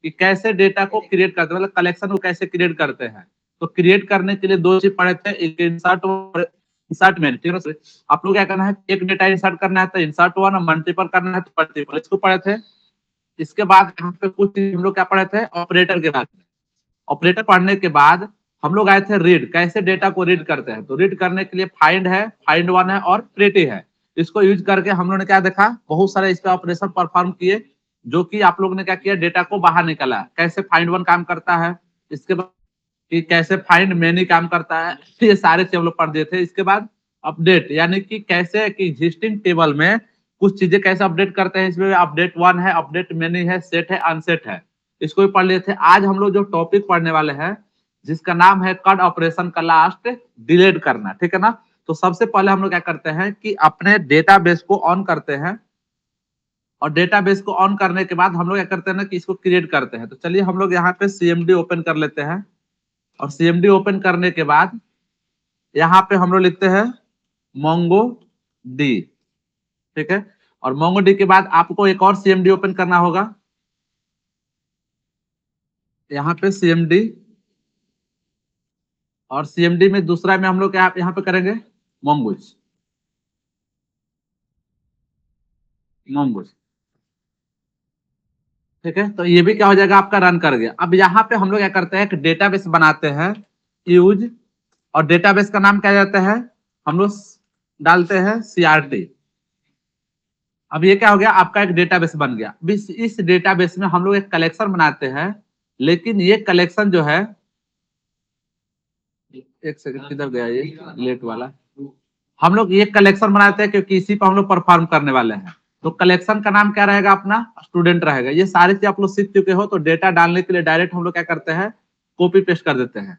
कि कैसे डेटा को क्रिएट करते हैं, मतलब कलेक्शन को कैसे क्रिएट करते हैं। तो क्रिएट करने के लिए दो चीज पढ़े थे, एक इंसर्ट और इंसर्ट मैन, ठीक है। आप लोग क्या करना है, एक डेटा इंसर्ट करना है तो इंसर्ट वन, और मल्टीपल करना है तो मल्टीपल, इसको पढ़े थे। इसके बाद यहाँ पे कुछ हम लोग क्या पढ़े थे, ऑपरेटर के बारे में। ऑपरेटर पढ़ने के बाद हम लोग आए थे रीड, कैसे डेटा को रीड करते हैं। तो रीड करने के लिए फाइंड है, फाइंड वन है और प्रिटी है। इसको यूज करके हम लोग ने क्या देखा, बहुत सारे इस पे ऑपरेशन परफॉर्म किए, जो कि आप लोग ने क्या किया, डेटा को बाहर निकाला। कैसे फाइंड वन काम करता है, इसके बाद कि कैसे फाइंड मेनी काम करता है, ये सारे चीज हम लोग पढ़ दिए थे। इसके बाद अपडेट, यानी कि कैसे कि एग्जिस्टिंग टेबल में कुछ चीजें कैसे अपडेट करते हैं। इसमें अपडेट वन है, अपडेट मेनी है, सेट है, अनसेट है, इसको भी पढ़ लिए थे। आज हम लोग जो टॉपिक पढ़ने वाले हैं जिसका नाम है कट ऑपरेशन का लास्ट, डिलीट करना, ठीक है ना। तो सबसे पहले हम लोग क्या करते हैं कि अपने डेटाबेस को ऑन करते हैं, और डेटाबेस को ऑन करने के बाद हम लोग क्या करते हैं ना कि इसको क्रिएट करते हैं। तो चलिए हम लोग यहाँ पे सीएमडी ओपन कर लेते हैं, और सीएमडी ओपन करने के बाद यहाँ पे हम लोग लिखते हैं मोंगो डी, ठीक है। और मोंगो डी के बाद आपको एक और सीएमडी ओपन करना होगा, यहाँ पे सीएमडी, और सीएमडी में दूसरा में हम लोग क्या यहाँ पे करेंगे, मोंगोज, मोंगोज, ठीक है। तो ये भी क्या हो जाएगा, आपका रन कर गया। अब यहाँ पे हम लोग क्या करते हैं, एक डेटाबेस बनाते हैं, यूज, और डेटाबेस का नाम क्या जाता है, हम लोग डालते हैं CRT। अब ये क्या हो गया, आपका एक डेटाबेस बन गया। इस डेटाबेस में हम लोग एक कलेक्शन बनाते हैं, लेकिन ये कलेक्शन जो है, एक सेकंड किधर गया ये लेट वाला, हम लोग ये कलेक्शन बनाते हैं क्योंकि इसी पर हम लोग परफॉर्म करने वाले हैं। तो कलेक्शन का नाम क्या रहेगा, अपना स्टूडेंट रहेगा। ये सारी चीज आप लोग सीख चुके हो, तो डेटा डालने के लिए डायरेक्ट हम लोग क्या करते हैं, कॉपी पेस्ट कर देते हैं,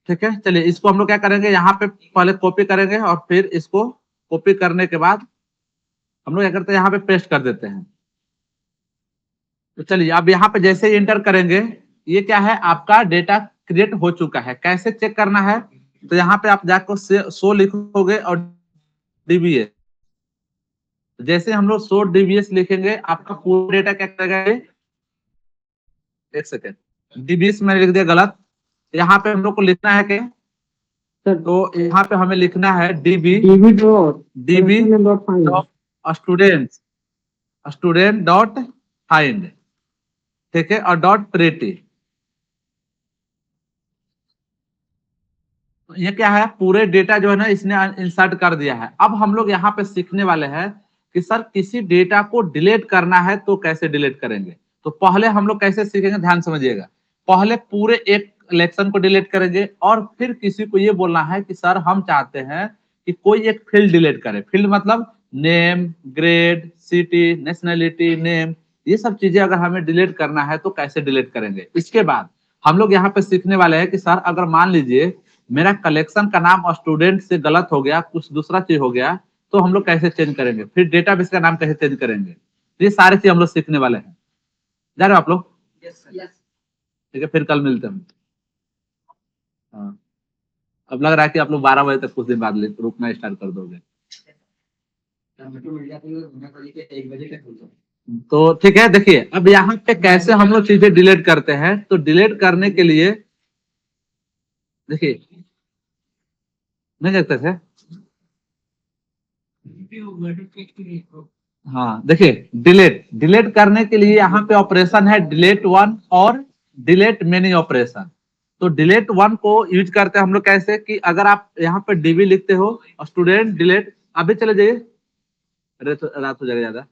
ठीक है। चलिए इसको हम लोग क्या करेंगे, यहाँ पे पहले कॉपी करेंगे, और फिर इसको कॉपी करने के बाद हम लोग क्या करते हैं, यहाँ पे पेस्ट कर देते हैं। तो चलिए अब यहाँ पे जैसे ही एंटर करेंगे, ये क्या है, आपका डेटा क्रिएट हो चुका है। कैसे चेक करना है, तो यहाँ पे आप जाकर शो लिखोगे और डीबीएस, जैसे हम लोग शो डीबीएस लिखेंगे, आपका पूरा डेटा क्या करेगा, एक सेकेंड, डीबीएस मैंने लिख दिया गलत। यहाँ पे हम लोग को लिखना है कि, तो यहाँ पे हमें लिखना है dB dB student student dot find, ठीक है, और डॉट प्रिटी। ये क्या है, पूरे डेटा जो है ना इसने इंसर्ट कर दिया है। अब हम लोग यहाँ पे सीखने वाले हैं कि सर किसी डेटा को डिलीट करना है तो कैसे डिलीट करेंगे। तो पहले हम लोग कैसे सीखेंगे, ध्यान समझिएगा। पहले पूरे एक कलेक्शन को डिलीट करेंगे, और फिर किसी को ये बोलना है कि सर हम चाहते हैं कि कोई एक फील्ड डिलीट करे। फील्ड मतलब name, grade, city, nationality, name, ये सब चीजें अगर हमें डिलीट करना है तो कैसे डिलीट करेंगे। इसके बाद हम लोग यहाँ पे सीखने वाले हैं कि सर अगर मान लीजिए मेरा कलेक्शन का नाम स्टूडेंट से गलत हो गया, कुछ दूसरा चीज हो गया, तो हम लोग कैसे चेंज करेंगे, फिर डेटाबेस का नाम कैसे चेंज करेंगे। ये सारी चीज हम लोग सीखने वाले हैं। जा रहे हो आप लोग, ठीक है, फिर कल मिलते हैं। हाँ, अब लग रहा है कि आप लोग 12 बजे तक कुछ दिन बाद रुकना स्टार्ट कर दोगे। तो ठीक है, देखिए अब यहाँ पे कैसे हम लोग चीजें डिलीट करते हैं। तो डिलीट करने के लिए देखिए, नहीं देखते थे, हाँ देखिए, डिलीट डिलीट करने के लिए यहाँ पे ऑपरेशन है डिलीट वन और डिलीट मेनी ऑपरेशन। तो डिलीट वन को यूज करते हैं हम लोग कैसे, कि अगर आप यहाँ पे डीबी लिखते हो स्टूडेंट डिलीट, अभी चले जाइए, रात हो जाएगा ज्यादा,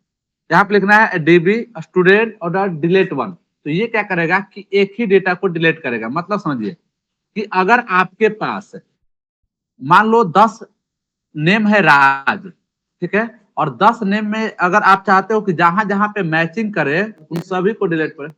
यहाँ पे लिखना है डीबी स्टूडेंट और डिलीट वन। तो ये क्या करेगा कि एक ही डेटा को डिलीट करेगा। मतलब समझिए कि अगर आपके पास मान लो 10 नेम है राज, ठीक है, और 10 नेम में अगर आप चाहते हो कि जहां जहां पे मैचिंग करे उन सभी को डिलीट करें,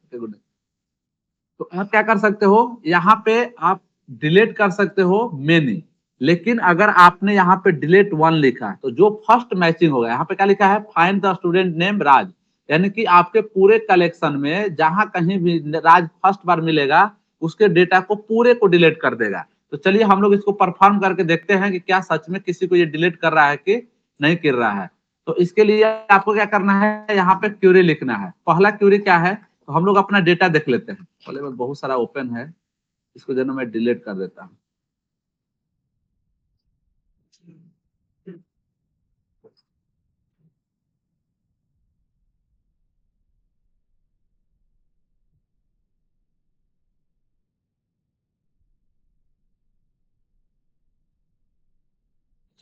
तो आप क्या कर सकते हो, यहाँ पे आप डिलीट कर सकते हो मेनी। लेकिन अगर आपने यहाँ पे डिलीट वन लिखा है तो जो फर्स्ट मैचिंग होगा, यहाँ पे क्या लिखा है, फाइंड द स्टूडेंट नेम राज, यानी कि आपके पूरे कलेक्शन में जहां कहीं भी राज फर्स्ट बार मिलेगा उसके डेटा को पूरे को डिलीट कर देगा। तो चलिए हम लोग इसको परफॉर्म करके देखते हैं कि क्या सच में किसी को ये डिलीट कर रहा है कि नहीं कर रहा है। तो इसके लिए आपको क्या करना है, यहाँ पे क्यूरी लिखना है। पहला क्यूरी क्या है तो हम लोग अपना डेटा देख लेते हैं। पहले में बहुत सारा ओपन है, इसको जो मैं डिलीट कर देता हूँ।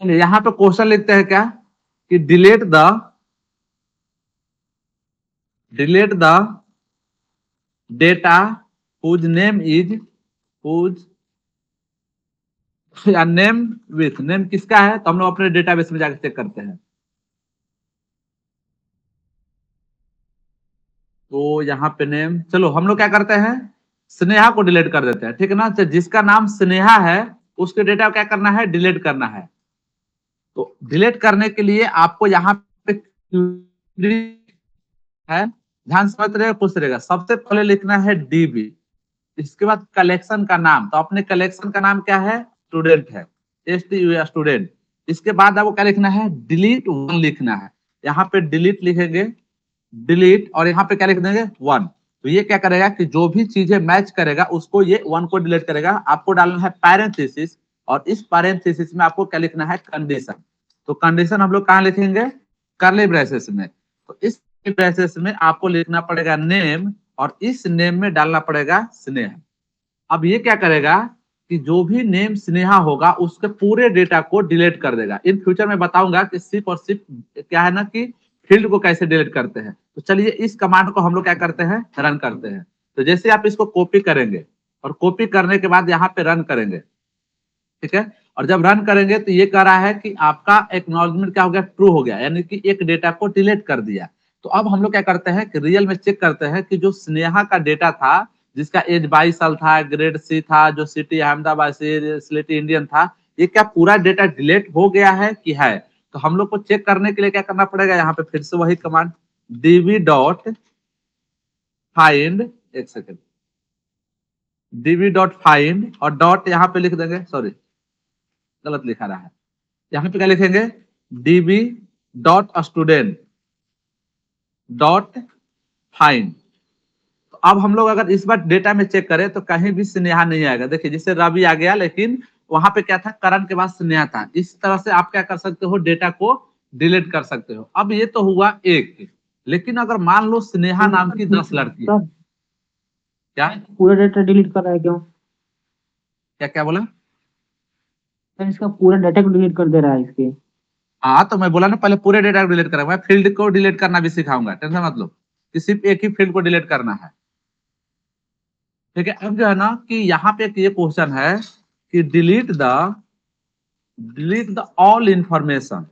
चलिए यहाँ पे क्वेश्चन लिखते हैं क्या कि delete the data whose name is या नेम विथ, नेम किसका है, तो हम लोग अपने डेटाबेस में जाकर चेक करते हैं। तो यहाँ पे नेम, चलो हम लोग क्या करते हैं, स्नेहा को डिलीट कर देते हैं, ठीक है ना। तो जिसका नाम स्नेहा है उसके डेटा क्या करना है, डिलीट करना है। तो डिलीट करने के लिए आपको यहाँ पे है, ध्यान समझ रहे, पूछ रहेगा। सबसे पहले लिखना है डीबी, इसके बाद कलेक्शन का नाम, तो अपने कलेक्शन का नाम क्या है, स्टूडेंट है, STU स्टूडेंट। इसके बाद आपको क्या लिखना है, डिलीट 1 लिखना है। यहाँ पे डिलीट लिखेंगे, डिलीट, और यहाँ पे क्या लिख देंगे 1। तो ये क्या करेगा कि जो भी चीजें मैच करेगा उसको ये 1 को डिलीट करेगा। आपको डालना है पैरेंथेसिस, और इस पैरेंथेसिस में आपको क्या लिखना है, कंडीशन। तो कंडीशन हम लोग कहाँ लिखेंगे, कर्ली ब्रेसेस में। तो इस ब्रेसेस में आपको लिखना पड़ेगा नेम, और इस नेम में डालना पड़ेगा स्नेहा। अब ये क्या करेगा कि जो भी नेम स्नेहा होगा उसके पूरे डेटा को डिलीट कर देगा। इन फ्यूचर में बताऊंगा कि सिर्फ और सिर्फ क्या है ना कि फील्ड को कैसे डिलीट करते हैं। तो चलिए इस कमांड को हम लोग क्या करते हैं, रन करते हैं। तो जैसे आप इसको कॉपी करेंगे, और कॉपी करने के बाद यहाँ पे रन करेंगे, ठीक है। और जब रन करेंगे तो ये कह रहा है कि आपका एक्नॉलेजमेंट क्या हो गया, ट्रू हो गया, यानी कि एक डेटा को डिलीट कर दिया। तो अब हम लोग क्या करते हैं कि रियल में चेक करते हैं कि जो स्नेहा का डेटा था, जिसका एज 22 साल था, ग्रेड सी था, जो सिटी अहमदाबाद से सिलेटी इंडियन था, ये क्या पूरा डेटा डिलीट हो गया है कि है। तो हम लोग को चेक करने के लिए क्या करना पड़ेगा, यहाँ पे फिर से वही कमांड db डॉट फाइंड, एक सेकेंड, db डॉट फाइंड, और डॉट यहाँ पे लिख देंगे, सॉरी गलत लिखा रहा है, यहाँ पे क्या लिखेंगे, db dot student dot find. तो अब हम लोग अगर इस बार डेटा में चेक करें तो कहीं भी स्नेहा नहीं आएगा। देखिए जिससे रवि आ गया, लेकिन वहां पे क्या था, करण के बाद स्नेहा था। इस तरह से आप क्या कर सकते हो, डेटा को डिलीट कर सकते हो। अब ये तो हुआ एक, लेकिन अगर मान लो स्नेहा नाम की 10 लड़की, क्या पूरा डेटा डिलीट कर रहा है क्यों? क्या क्या बोला, सर इसका पूरा डेटा को डिलीट कर दे रहा है इसके। हाँ तो मैं बोला ना पहले पूरे डेटा को डिलीट करेंगे, मैं फील्ड को डिलीट करना भी सिखाऊंगा, टेंशन मत लो, कि सिर्फ एक ही फील्ड को डिलीट करना है, ठीक है। अब जो है ना कि यहाँ पे एक ये क्वेश्चन है कि डिलीट द ऑल इंफॉर्मेशन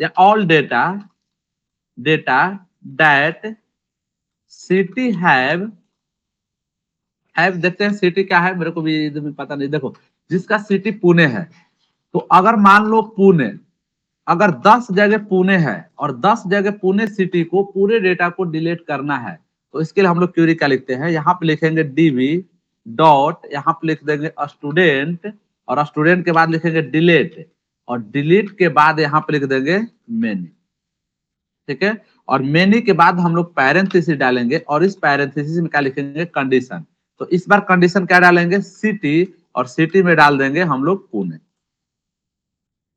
या all data that city have, देखते हैं सिटी क्या है, मेरे को भी एकदम पता नहीं। देखो जिसका सिटी पुणे है, तो अगर मान लो पुणे, अगर 10 जगह पुणे है और 10 जगह पुणे सिटी को पूरे डेटा को डिलीट करना है, तो इसके लिए हम लोग क्वेरी क्या लिखते हैं, यहाँ पे लिखेंगे डीबी डॉट, यहाँ पे लिख देंगे स्टूडेंट, और स्टूडेंट के बाद लिखेंगे डिलीट, और डिलीट के बाद यहाँ पे लिख देंगे मेनी, ठीक है। और मेनी के बाद हम लोग पैरेंथेसिस डालेंगे, और इस पैरेंथेसिस में क्या लिखेंगे, कंडीशन। तो इस बार कंडीशन क्या डालेंगे, सिटी, और सिटी में डाल देंगे हम लोग पुणे।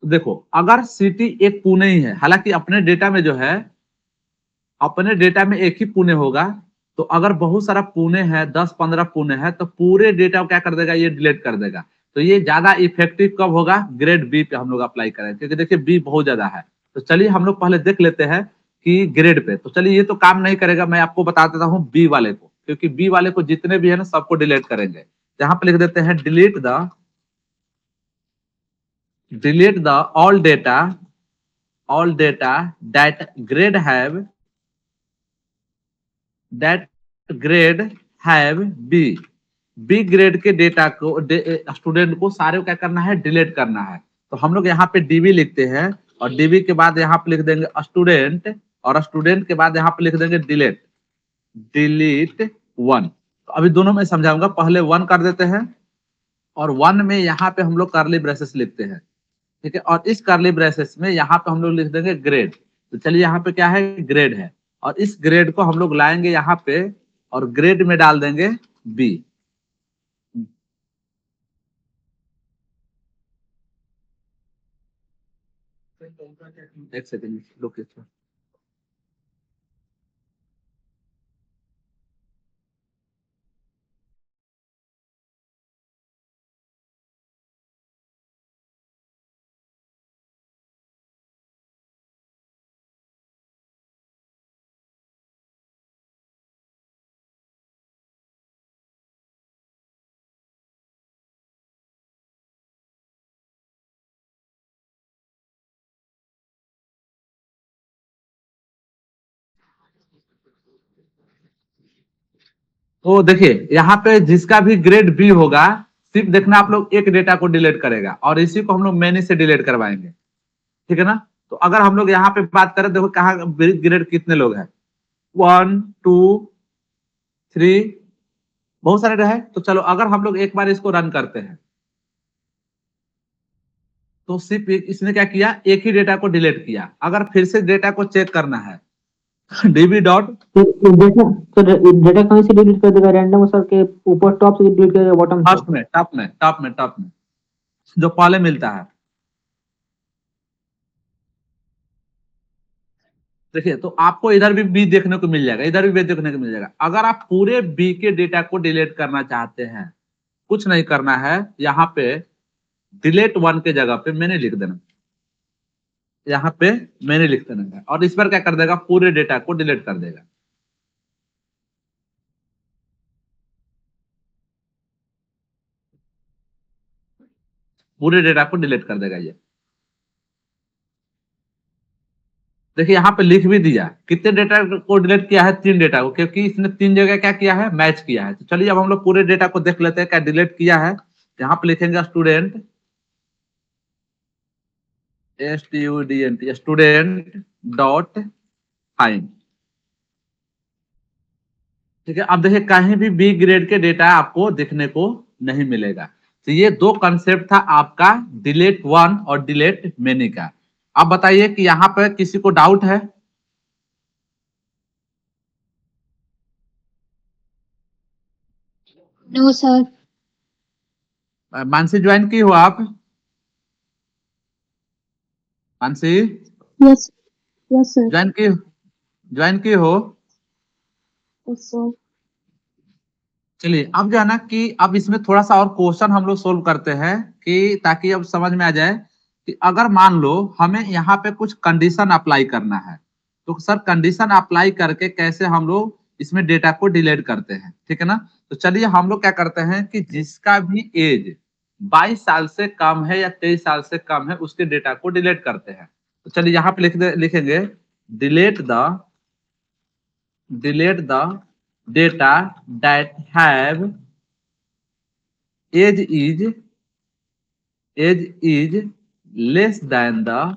तो देखो अगर सिटी एक पुणे ही है, हालांकि अपने डेटा में जो है, अपने डेटा में एक ही पुणे होगा, तो अगर बहुत सारा पुणे है, 10-15 पुणे है, तो पूरे डेटा को क्या कर देगा, ये डिलीट कर देगा। तो ये ज्यादा इफेक्टिव कब होगा, ग्रेड बी पे हम लोग अप्लाई करें, क्योंकि देखिए बी बहुत ज्यादा है। तो चलिए हम लोग पहले देख लेते हैं कि ग्रेड पे, तो चलिए ये तो काम नहीं करेगा, मैं आपको बता देता हूँ बी वाले को, क्योंकि बी वाले को जितने भी है ना सबको डिलीट करेंगे। यहाँ पे लिख देते हैं delete the all data that grade have B grade के डेटा को, स्टूडेंट को सारे को क्या करना है, डिलीट करना है। तो हम लोग यहाँ पे डीबी लिखते हैं, और डीबी के बाद यहाँ पे लिख देंगे स्टूडेंट, और स्टूडेंट के बाद यहाँ पे लिख देंगे डिलीट 1। तो अभी दोनों में समझाऊंगा, पहले 1 कर देते हैं, और 1 में यहाँ पे हम लोग कर्ली ब्रेसेस लिखते हैं, ठीक है। और इस कर्ली ब्रेसेस में यहाँ पे हम लोग लिख देंगे ग्रेड। तो चलिए यहाँ पे क्या है, ग्रेड है, और इस ग्रेड को हम लोग लाएंगे यहाँ पे और ग्रेड में डाल देंगे बी। एक सेकंड रुकिए। तो देखिए यहाँ पे जिसका भी ग्रेड बी होगा, सिर्फ देखना आप लोग एक डेटा को डिलीट करेगा और इसी को हम लोग मैनी से डिलीट करवाएंगे, ठीक है ना। तो अगर हम लोग यहाँ पे बात करें, देखो कहाँ ग्रेड कितने लोग हैं, 1 2 3, बहुत सारे रहे। तो चलो अगर हम लोग एक बार इसको रन करते हैं, तो सिर्फ इसने क्या किया, एक ही डेटा को डिलीट किया। अगर फिर से डेटा को चेक करना है डीबी डॉट, तो डेटा कहीं से डिलीट कर देगा, रैंडम सर के ऊपर टॉप से डिलीट करेगा बॉटम से? फर्स्ट में, टॉप में जो पहले मिलता है। देखिए तो आपको इधर भी बी देखने को मिल जाएगा, इधर भी बी देखने को मिल जाएगा। अगर आप पूरे बी के डेटा को डिलीट करना चाहते हैं, कुछ नहीं करना है, यहाँ पे डिलीट 1 के जगह पे मैंने लिख देना, यहाँ पे मैंने लिख देना है, और इस पर क्या कर देगा, पूरे डेटा को डिलीट कर देगा। पूरे डेटा को डिलीट कर देगा ये। देखिए यहाँ पे लिख भी दिया कितने डेटा को डिलीट किया है, 3 डेटा को, क्योंकि इसने 3 जगह क्या किया है, मैच किया है। तो चलिए अब हम लोग पूरे डेटा को देख लेते हैं क्या डिलीट किया है। यहाँ पे लिखेंगे स्टूडेंट, स्टूडेंट डॉट फाइंड, ठीक है। अब देखिए कहीं भी बी ग्रेड के डेटा आपको देखने को नहीं मिलेगा। तो ये दो कंसेप्ट था आपका डिलीट 1 और डिलीट मेनी का। अब बताइए कि यहाँ पे किसी को डाउट है? No sir. मानसी ज्वाइन की हो आप? Mansi yes yes sir. Join की हो? Yes sir. चलिए अब जो है ना कि अब इसमें थोड़ा सा और क्वेश्चन हम लोग सोल्व करते हैं, कि ताकि अब समझ में आ जाए कि अगर मान लो हमें यहाँ पे कुछ कंडीशन अप्लाई करना है, तो सर कंडीशन अप्लाई करके कैसे हम लोग इसमें डेटा को डिलीट करते हैं, ठीक है ना। तो चलिए हम लोग क्या करते हैं कि जिसका भी एज 22 साल से कम है या 23 साल से कम है, उसके डेटा को डिलीट करते हैं। तो चलिए यहाँ पे लिखेंगे delete the data that have age is less than the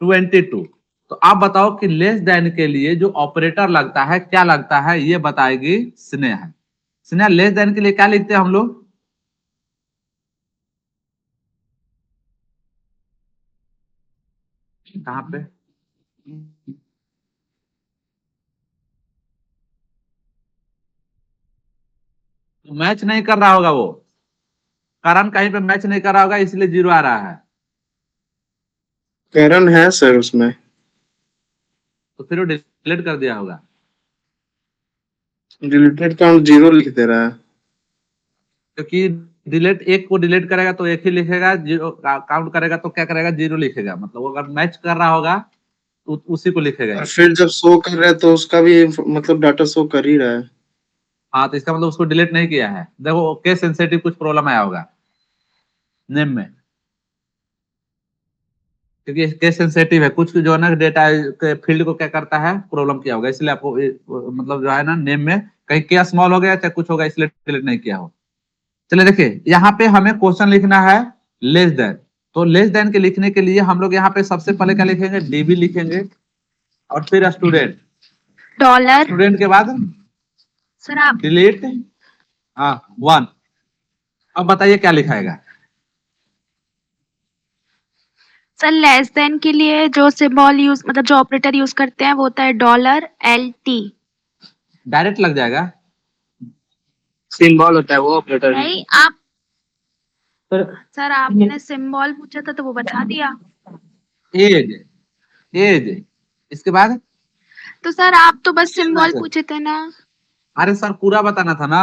22। तो आप बताओ कि लेस देन के लिए जो ऑपरेटर लगता है क्या लगता है, ये बताएगी स्नेहा। स्नेहा लेस देन के लिए क्या लिखते हैं हम लोग? कहाँ पे? तो मैच नहीं कर रहा होगा वो, कारण कहीं पे मैच नहीं कर रहा होगा, इसलिए 0 आ रहा है। कारण है सर उसमें। तो फिर वो डिलीट कर दिया होगा। डिलीटेड काउंट 0 लिख दे रहा है। क्योंकि डिलीट एक को डिलीट करेगा तो एक ही लिखेगा, 0 काउंट करेगा तो क्या करेगा, 0 लिखेगा। मतलब अगर मैच कर रहा होगा तो उसी को लिखेगा। और फिर जब शो कर रहा है तो उसका भी मतलब डाटा शो कर ही रहा है। हाँ तो इसका मतलब उसको डिलीट नहीं किया है। देखो केस सेंसिटिव कुछ प्रॉब्लम आया होगा नेम में, क्योंकि केस सेंसिटिव है, कुछ जो है ना डेटा के फील्ड को क्या करता है, प्रॉब्लम किया होगा, इसलिए आपको मतलब जो है ना नेम में कहीं क्या स्मॉल हो गया चाहे कुछ होगा, इसलिए डिलीट नहीं किया हो। चलिए देखिए यहाँ पे हमें क्वेश्चन लिखना है लेस देन। तो लेस देन के लिखने के लिए हम लोग यहाँ पे सबसे पहले क्या लिखेंगे, डीबी लिखेंगे और फिर स्टूडेंट, डॉलर। स्टूडेंट के बाद सर आप डिलीट 1। अब बताइए क्या लिखाएगा? सर लेस देन के लिए जो सिंबल यूज मतलब जो ऑपरेटर यूज करते हैं वो होता है $LT। डायरेक्ट लग जाएगा। सिंबल होता है वो ऑपरेटर। नहीं आप सर सर आपने सिंबल पूछा था तो वो बता दिया। एज, एज, इसके बाद तो सर आप तो बस सिंबल पूछे थे ना। अरे सर पूरा बताना था ना।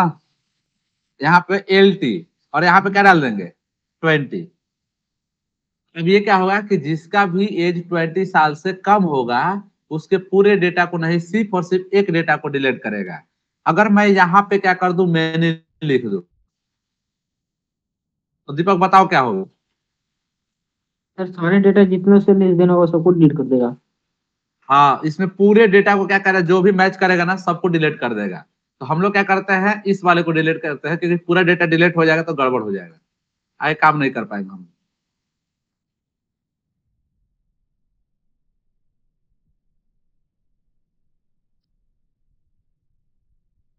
यहाँ पे LT और यहाँ पे क्या डाल देंगे 20। अब ये क्या होगा कि जिसका भी एज 20 साल से कम होगा उसके पूरे डेटा को नहीं, सिर्फ और सिर्फ एक डेटा को डिलीट करेगा। अगर मैं यहाँ पे क्या कर दूं, मैंने लिख दूं, तो दीपक बताओ क्या होगा। सर सारे डेटा जितने से लेस देन होगा सबको डिलीट कर देगा। हाँ, इसमें पूरे डेटा को क्या करेगा, जो भी मैच करेगा ना सबको डिलीट कर देगा। तो हम लोग क्या करते हैं, इस वाले को डिलीट करते हैं, क्योंकि पूरा डेटा डिलीट हो जाएगा तो गड़बड़ हो जाएगा, आगे काम नहीं कर पाएंगे हम।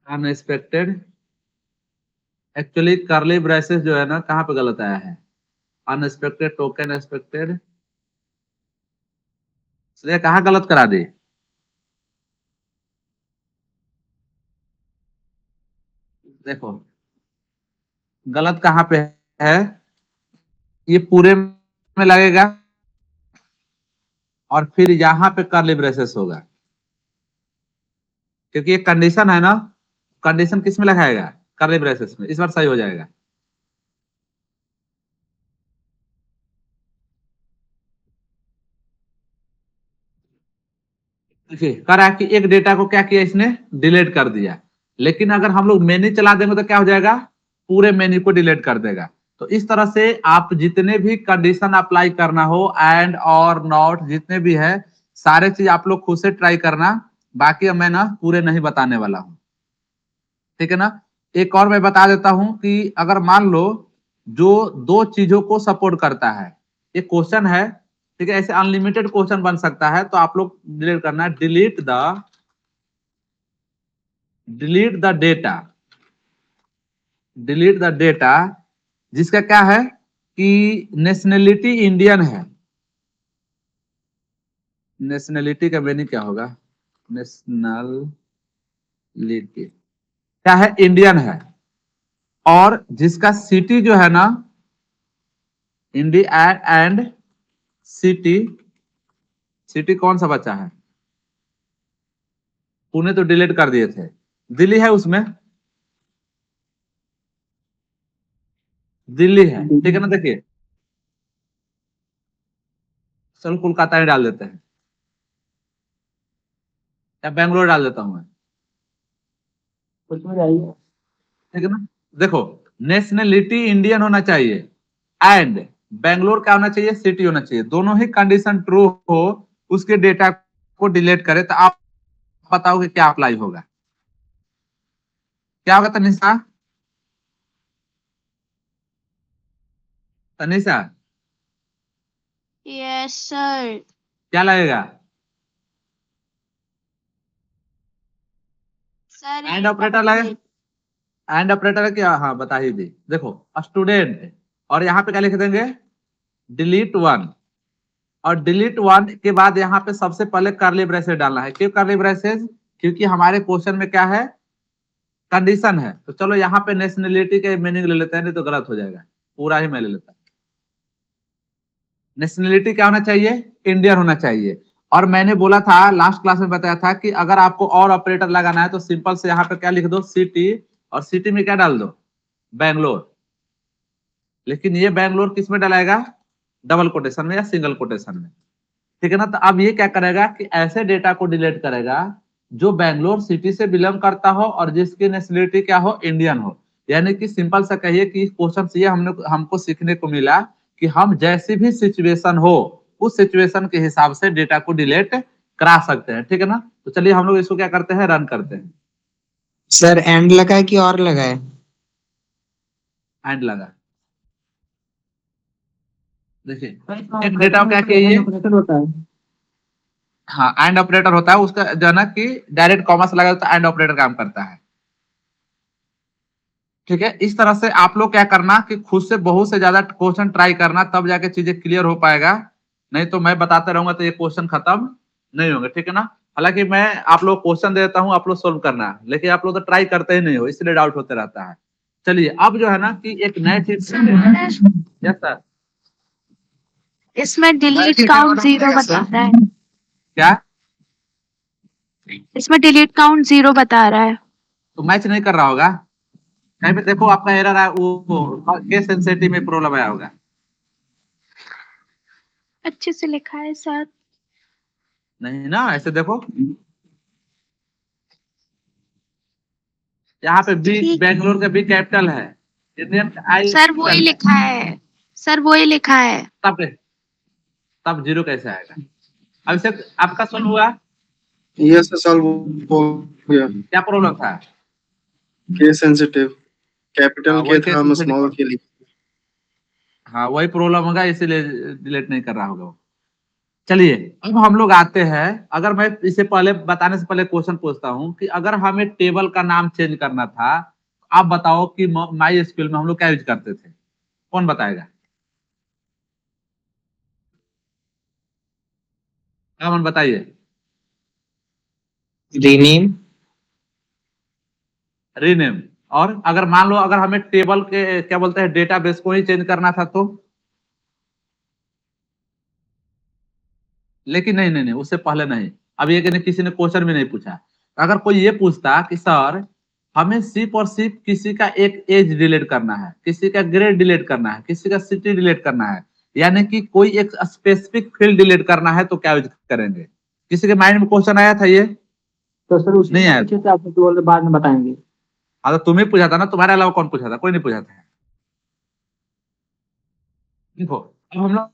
अनएक्सपेक्टेड, एक्चुअली करली ब्रेसेस जो है ना कहाँ पे गलत आया है, अनएक्सपेक्टेड टोकन एक्सपेक्टेड, इसलिए कहाँ गलत करा दी। देखो गलत कहाँ पे है, ये पूरे में लगेगा और फिर यहाँ पे करली ब्रेसेस होगा, क्योंकि ये कंडीशन है ना, कंडीशन किस में लगाएगा, करली ब्रेसेस में। इस बार सही हो जाएगा। देखिए कर रहा है कि एक डेटा को क्या किया इसने, डिलीट कर दिया। लेकिन अगर हम लोग मेन्यू चला देंगे तो क्या हो जाएगा, पूरे मेन्यू को डिलीट कर देगा। तो इस तरह से आप जितने भी कंडीशन अप्लाई करना हो, एंड और नॉट जितने भी है, सारे चीज आप लोग खुद से ट्राई करना। बाकी अब मैं ना पूरे नहीं बताने वाला हूँ, ठीक है ना। एक और मैं बता देता हूं कि अगर मान लो जो दो चीजों को सपोर्ट करता है, ये क्वेश्चन है, ठीक है, ऐसे अनलिमिटेड क्वेश्चन बन सकता है, तो आप लोग डिलीट करना है, delete the data, delete the data जिसका क्या है कि नेशनलिटी इंडियन है। नेशनलिटी का मीनिंग क्या होगा, नेशनलिटी क्या है, इंडियन है। और जिसका सिटी जो है ना, इंडिया एंड सिटी, सिटी कौन सा बचा है, पुणे तो डिलीट कर दिए थे, दिल्ली है उसमें, दिल्ली है, ठीक है ना। देखिए चलो कोलकाता ही डाल देते हैं या बेंगलोर डाल देता हूं मैं, उसमें जाइए। ठीक है ना। देखो नेशनलिटी इंडियन होना चाहिए एंड बेंगलोर क्या होना चाहिए, सिटी होना चाहिए। दोनों ही कंडीशन ट्रू हो उसके डेटा को डिलीट करे, तो आप बताओगे क्या अप्लाई होगा, क्या होगा तनिषा, तनिषा यस सर। क्या लगेगा, सर एंड ऑपरेटर लगेगा, एंड ऑपरेटर क्या, हाँ बता ही दी। देखो स्टूडेंट और यहाँ पे क्या लिख देंगे, डिलीट वन, और डिलीट वन के बाद यहाँ पे सबसे पहले कर्ली ब्रेसेस डालना है। क्यों कर्ली ब्रेसेस, क्योंकि हमारे क्वेश्चन में क्या है, कंडीशन है। तो चलो यहाँ पे नेशनलिटी के मीनिंग ले लेते हैं, नहीं तो गलत हो जाएगा, पूरा ही मैं ले लेता हूँ। नेशनलिटी क्या होना चाहिए, इंडियन होना चाहिए। और मैंने बोला था लास्ट क्लास में बताया था कि अगर आपको और ऑपरेटर लगाना है तो सिंपल से यहाँ पे क्या लिख दो, सिटी, और सिटी में क्या डाल दो, बैंगलोर। लेकिन ये बैंगलोर किस में डालेगा, डबल कोटेशन में या सिंगल कोटेशन में, ठीक है ना। तो अब ये क्या करेगा कि ऐसे डेटा को डिलीट करेगा जो बैंगलोर सिटी से बिलोंग करता हो और जिसकी नेशनलिटी क्या हो, इंडियन हो। यानी कि सिंपल सा कहिए कि इस क्वेश्चन से ये हमको सीखने को मिला कि हम जैसी भी सिचुएशन हो उस सिचुएशन के हिसाब से डेटा को डिलीट करा सकते हैं, ठीक है ना। तो चलिए हम लोग इसको क्या करते हैं, रन करते हैं। सर एंड लगा है कि और लगा है? एंड लगा, देखिए एक डेटा क्या किया, ऑपरेटर होता है। हाँ एंड ऑपरेटर होता है, उसका जो है ना कि डायरेक्ट कॉमर्स लगा तो एंड ऑपरेटर काम करता है, ठीक है। इस तरह से आप लोग क्या करना कि खुद से बहुत से ज्यादा क्वेश्चन ट्राई करना, तब जाके चीजें क्लियर हो पाएगा। नहीं तो मैं बताते रहूंगा तो ये क्वेश्चन खत्म नहीं होंगे, ठीक है ना। हालांकि मैं आप लोग क्वेश्चन देता हूँ, आप लोग सोल्व करना, लेकिन आप लोग तो ट्राई करते ही नहीं हो, इसलिए डाउट होते रहता है। चलिए अब जो है ना कि एक नए चीज, यस सर, इसमें डिलीट काउंट 0 बता रहा है। क्या? इसमें डिलीट काउंट 0 बता रहा है। तो मैच नहीं कर रहा होगा कहीं पे, देखो आपका एरर है, वो केस सेंसिटिव में प्रॉब्लम आया होगा। अच्छे से लिखा है सर। नहीं ना, ऐसे देखो, यहाँ पे बी, ठीक। बेंगलोर का बी कैपिटल है, इंडियन आई, सर वही लिखा है, सर वही लिखा है। तब तब 0 कैसे आएगा? अभिषेक आपका सुन हुआ, यस सॉल्व हो गया। क्या प्रॉब्लम था? केस सेंसिटिव, कैपिटल हाँ, के वही था, case हम sensitive स्मॉल के लिए। हाँ वही प्रॉब्लम होगा, इसीलिए डिलीट नहीं कर रहा होगा वो। चलिए अब हम लोग आते हैं, अगर मैं इसे पहले बताने से पहले क्वेश्चन पूछता हूँ कि अगर हमें टेबल का नाम चेंज करना था, आप बताओ कि माई एसक्यूएल में हम लोग क्या यूज करते थे? कौन बताएगा? अमन बताइए। रीनेम। रीनेम। और अगर मान लो अगर हमें टेबल के क्या बोलते हैं डेटाबेस को ही चेंज करना था तो? लेकिन नहीं नहीं नहीं, उससे पहले नहीं। अब ये किसी ने क्वेश्चन भी नहीं पूछा। अगर कोई ये पूछता कि सर हमें सिर्फ और सिर्फ किसी का एक एज डिलीट करना है, किसी का ग्रेड डिलीट करना है, किसी का सिटी डिलीट करना है, यानी कि कोई एक स्पेसिफिक फील्ड डिलीट करना है, तो क्या यूज करेंगे? किसी के माइंड में क्वेश्चन आया था ये? तो सर उसमें नहीं आया। पीछे से आपको बोल बाद में बताएंगे। हाँ तो तुम ही पूछा था ना, तुम्हारे अलावा कौन पूछा था? कोई नहीं पूछा था। देखो अब हम लोग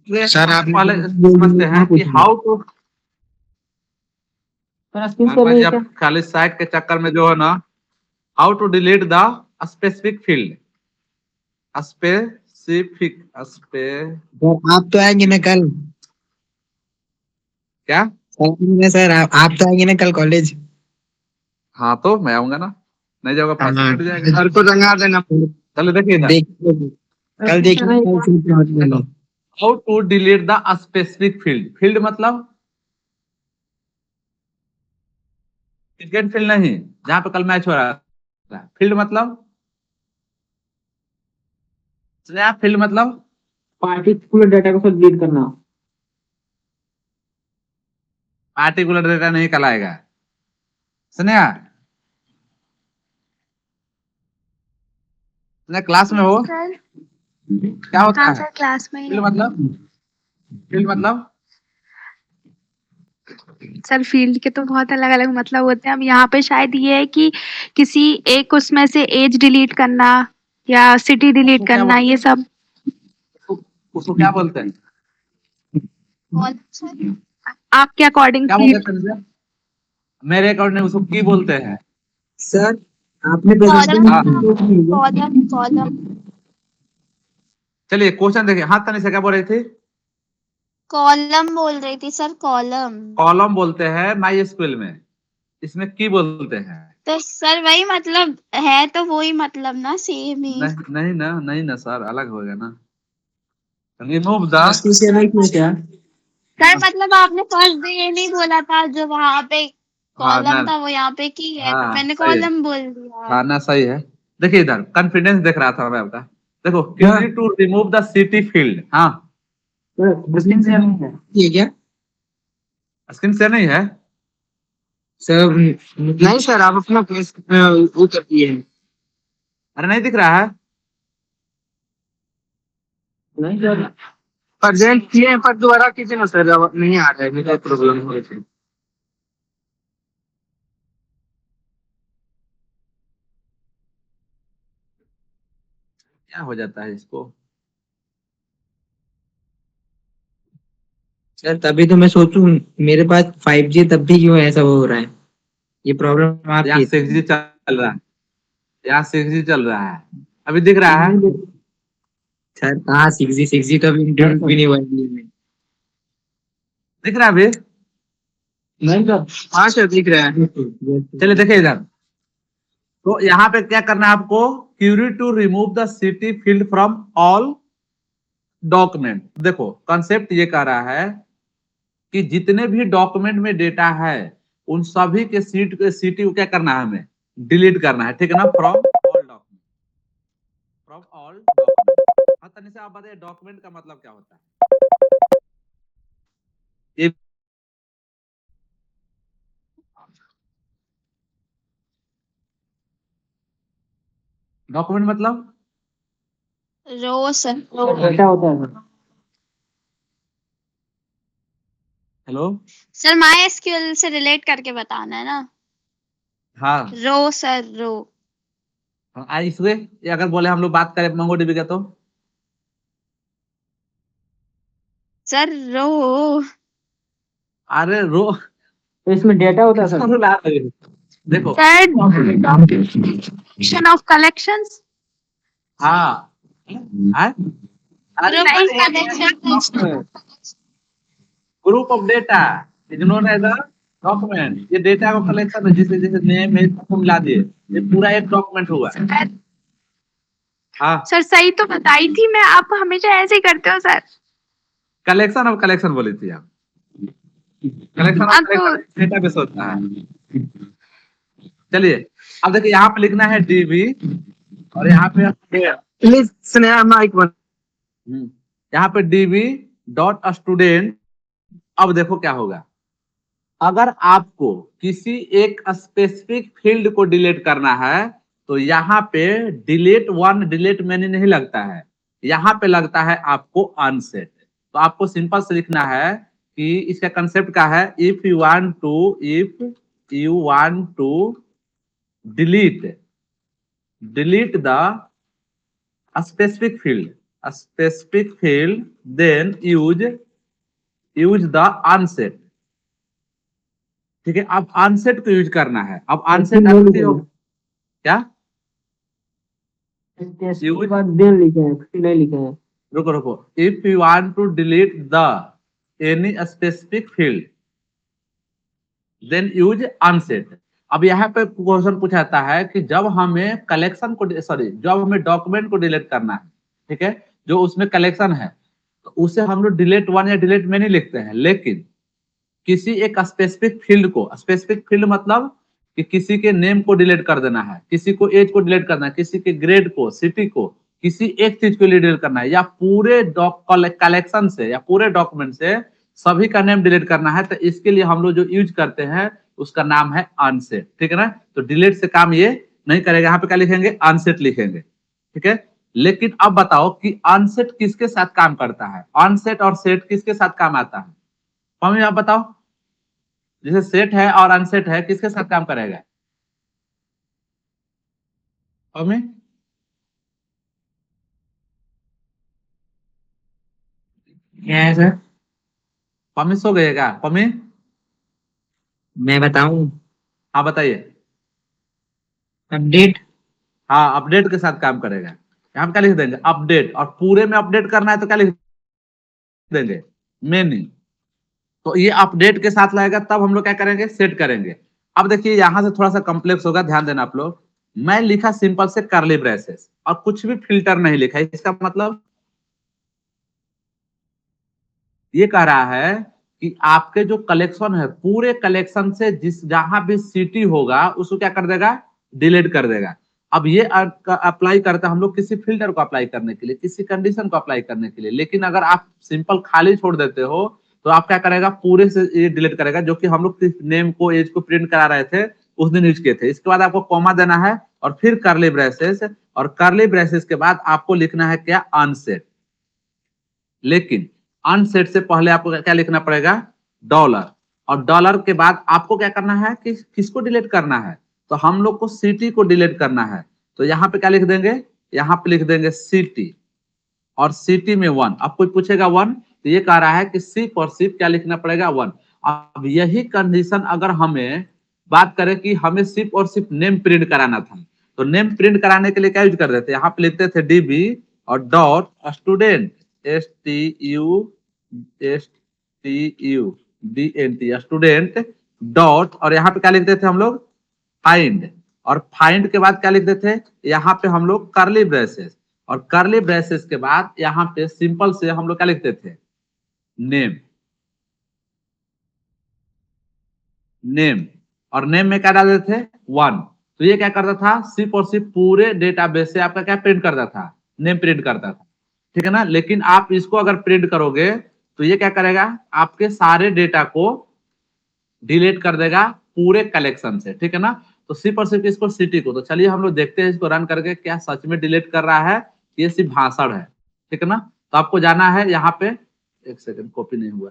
सर आप पहले समझते हैं कि how to, sir screen share नहीं है क्या? खाली साइट के चक्कर में जो है ना, how to delete the specific field, specific आप तो आएंगे ना कल? क्या? सर आप तो आएंगे ना कल कॉलेज? हाँ तो मैं आऊंगा ना, नहीं जाऊंगा पास हाँ। छूट जाएगा। सर को रंगा देना। चलो देखिए ना, कल देखिए। How to delete the specific field. Field मतलब क्रिकेट फील्ड नहीं, जहां पे कल मैच हो रहा था। फील्ड मतलब फील्ड मतलब पार्टिकुलर डाटा को सर डिलीट करना। पार्टिकुलर डेटा नहीं कहलाएगा। सुनिया, क्लास में हो? सर क्या होता हाँ है सर क्लास में ही फील्ड है। मतलब? फील्ड मतलब सर फील्ड के तो बहुत अलग अलग मतलब होते हैं। अब यहाँ पे शायद ये है कि किसी एक उसमें से एज डिलीट करना या सिटी डिलीट उसको क्या करना, ये सब। उसको क्या बोलते हैं? आपके अकॉर्डिंग क्या फील्ड। बोलते हैं सर? मेरे अकॉर्डिंग उसको की बोलते हैं। सर आपने कॉलम। चलिए क्वेश्चन देखिए। हाँ तनिषा क्या बोल रही थी? कॉलम बोल रही थी सर, कॉलम। कॉलम बोलते हैं माई एसक्यूएल में, इसमें की बोलते हैं। तो सर वही मतलब है, तो वही मतलब ना, सेम ही। नहीं ना, नहीं ना सर, अलग होगा ना। रिमूव द, क्या? सर मतलब आपने फर्स्ट डे ये नहीं बोला था, जो वहां पे हाँ ना, कॉलम था वो यहाँ पे की है, तो हाँ मैंने सही है, कॉलम बोल दिया। हाँ ना सही है। देखिए इधर कॉन्फिडेंस देख रहा था मैं आपका। देखो query to remove the city field. हाँ स्क्रीन शेयर नहीं है। ये क्या? स्क्रीन शेयर नहीं है? सर नहीं सर, आप अपना फेस वो कर दिए हैं। अरे नहीं दिख रहा है? नहीं सर। प्रेजेंट किए हैं पर दोबारा किसी ने सर अब नहीं आ रहा है, मेरा प्रॉब्लम हो रही है। क्या हो जाता है इसको? सर तभी तो मैं सोचूं, मेरे पास 5G तब भी क्यों ऐसा हो रहा है? ये प्रॉब्लम यहाँ आपकी। 6G चल रहा है, यहाँ 6G चल रहा है। अभी दिख रहा है? सर कहाँ 6G तो अभी इंट्रोड्यूस भी नहीं हुआ है में। दिख रहा है अभी? नहीं सर। हाँ सर दिख रहा है। चलिए देखिए इधर, तो यहाँ पे क्या करना है आपको? Query to remove the city field from all document. देखो कॉन्सेप्ट ये कह रहा है कि जितने भी डॉक्यूमेंट में डेटा है उन सभी के सीटी को क्या करना है, हमें डिलीट करना है, ठीक है ना, from all document, from all document. हाँ, तनिष्क आप बताइए डॉक्यूमेंट का मतलब क्या होता है? डॉक्यूमेंट मतलब रो सर, डेटा होता है sir. Hello, sir my SQL से रिलेट करके बताना है ना। हाँ रो सर, रो। इसमें ये अगर बोले हम लोग बात करें मोंगोडीबी का तो सर रो। अरे रो तो इसमें डेटा होता है सर। देखो सर ऑफ कलेक्शंस। हाँ हाँ? अरे group of data is known as a document. ये डेटा का कलेक्शन है, जिसे जैसे नेम है सबको मिला दिए, ये पूरा एक डॉक्यूमेंट हुआ। हाँ, सर सही तो बताई थी मैं, आप हमेशा ऐसे ही करते हो सर। कलेक्शन ऑफ कलेक्शन बोली थी आप। कलेक्शन ऑफ अब तो कलेक्शन डेटाबेस होता है। चलिए अब देखिए यहाँ पे लिखना है डीबी और यहाँ पे प्लीज स्नेहा माइक वन। यहाँ पे डीबी डॉट स्टूडेंट। अब देखो क्या होगा, अगर आपको किसी एक स्पेसिफिक फील्ड को डिलीट करना है तो यहाँ पे डिलीट वन डिलीट मैनी नहीं लगता है, यहाँ पे लगता है आपको अनसेट। तो आपको सिंपल से लिखना है कि इसका कंसेप्ट क्या है, if you want to delete the specific field then use the unset। ठीक है, अब अनसेट को यूज करना है। अब अनसेट हो क्या, इसके बाद देन लिखे हैं, फिर नहीं लिखे हैं। रुको, if you want to delete the any specific field then use unset. अब यहाँ पे क्वेश्चन पूछा जाता है कि जब हमें कलेक्शन को जब हमें डॉक्यूमेंट को डिलीट करना है, ठीक है, जो उसमें कलेक्शन है, तो उसे हम लोग डिलीट वन या डिलीट में नहीं लिखते हैं, लेकिन किसी एक स्पेसिफिक फील्ड को, स्पेसिफिक फील्ड मतलब कि किसी के नेम को डिलीट कर देना है, किसी को एज को डिलीट करना है, किसी के ग्रेड को, सिटी को, किसी एक चीज को डिलीट करना है, या पूरे कलेक्शन से या पूरे डॉक्यूमेंट से सभी का नेम डिलीट करना है, तो इसके लिए हम लोग जो यूज करते हैं उसका नाम है अनसेट। ठीक है ना, तो डिलीट से काम ये नहीं करेगा। यहाँ पे क्या लिखेंगे, अनसेट लिखेंगे। ठीक है, लेकिन अब बताओ कि अनसेट किसके साथ काम करता है, अनसेट और सेट किसके साथ काम आता है? मम्मी आप बताओ, जैसे सेट है और अनसेट है, किसके साथ काम करेगा मम्मी? क्या है सर? मम्मी सो गएगा मम्मी? मैं बताऊं? हाँ बताइए। अपडेट। हाँ, अपडेट के साथ काम करेगा। यहाँ पे क्या लिख देंगे, अपडेट, और पूरे में अपडेट करना है तो क्या लिख देंगे, मेनी। तो ये अपडेट के साथ लगेगा, तब हम लोग क्या करेंगे, सेट करेंगे। अब देखिए यहां से थोड़ा सा कॉम्प्लेक्स होगा, ध्यान देना आप लोग। मैं लिखा सिंपल से कर्ली ब्रेसेस और कुछ भी फिल्टर नहीं लिखा, इसका मतलब ये कह रहा है कि आपके जो कलेक्शन है, पूरे कलेक्शन से जिस जहां भी सिटी होगा उसको क्या कर देगा, डिलीट कर देगा। अब ये अप्लाई करते हैं हम लोग किसी फिल्टर को अप्लाई करने के लिए, किसी कंडीशन को अप्लाई करने के लिए। लेकिन अगर आप सिंपल खाली छोड़ देते हो तो आप क्या करेगा, पूरे से ये डिलीट करेगा, जो कि हम लोग किस नेम को, एज को प्रिंट करा रहे थे उस दिन यूज किए थे। इसके बाद आपको कॉमा देना है और फिर कर्ली ब्रेसेस, और कर्ली ब्रेसेस के बाद आपको लिखना है क्या, अनसेट। लेकिन अनसेट से पहले आपको क्या लिखना पड़ेगा, डॉलर, और डॉलर के बाद आपको क्या करना है कि किसको डिलीट करना है, तो हम लोग को सिटी को डिलीट करना है। तो यहाँ पे क्या लिख देंगे, यहाँ पे लिख देंगे सिटी, और सिटी में वन। अब कोई पूछेगा वन, तो ये कह रहा है कि सिप और सिप क्या लिखना पड़ेगा, वन। अब यही कंडीशन अगर हमें बात करें कि हमें सिप और सिप नेम प्रिंट कराना था, तो नेम प्रिंट कराने के लिए क्या यूज कर देते, यहाँ पे लिखते थे डीबी और dot student, STUDENT student dot, और यहाँ पे क्या लिखते थे हम लोग, फाइंड, और फाइंड के बाद क्या लिखते थे, यहाँ पे हम लोग कर्ली ब्रेसेस, और कर्ली ब्रेसेस के बाद यहाँ पे सिंपल से हम लोग क्या लिखते थे, नेम। नेम, और नेम में क्या डाल देते थे 1। तो ये क्या करता था, सिर्फ और सिर्फ पूरे डेटाबेस से आपका क्या प्रिंट करता था, नेम प्रिंट करता था, ठीक है ना। लेकिन आप इसको अगर प्रिंट करोगे तो ये क्या करेगा, आपके सारे डेटा को डिलीट कर देगा पूरे कलेक्शन से, ठीक है ना। तो सिर्फ और सिर्फ इसको सिटी को, तो चलिए हम लोग देखते हैं इसको रन करके क्या सच में डिलीट कर रहा है, ये सिर्फ भाषण है, ठीक है ना। तो आपको जाना है यहाँ पे, एक सेकंड कॉपी नहीं हुआ,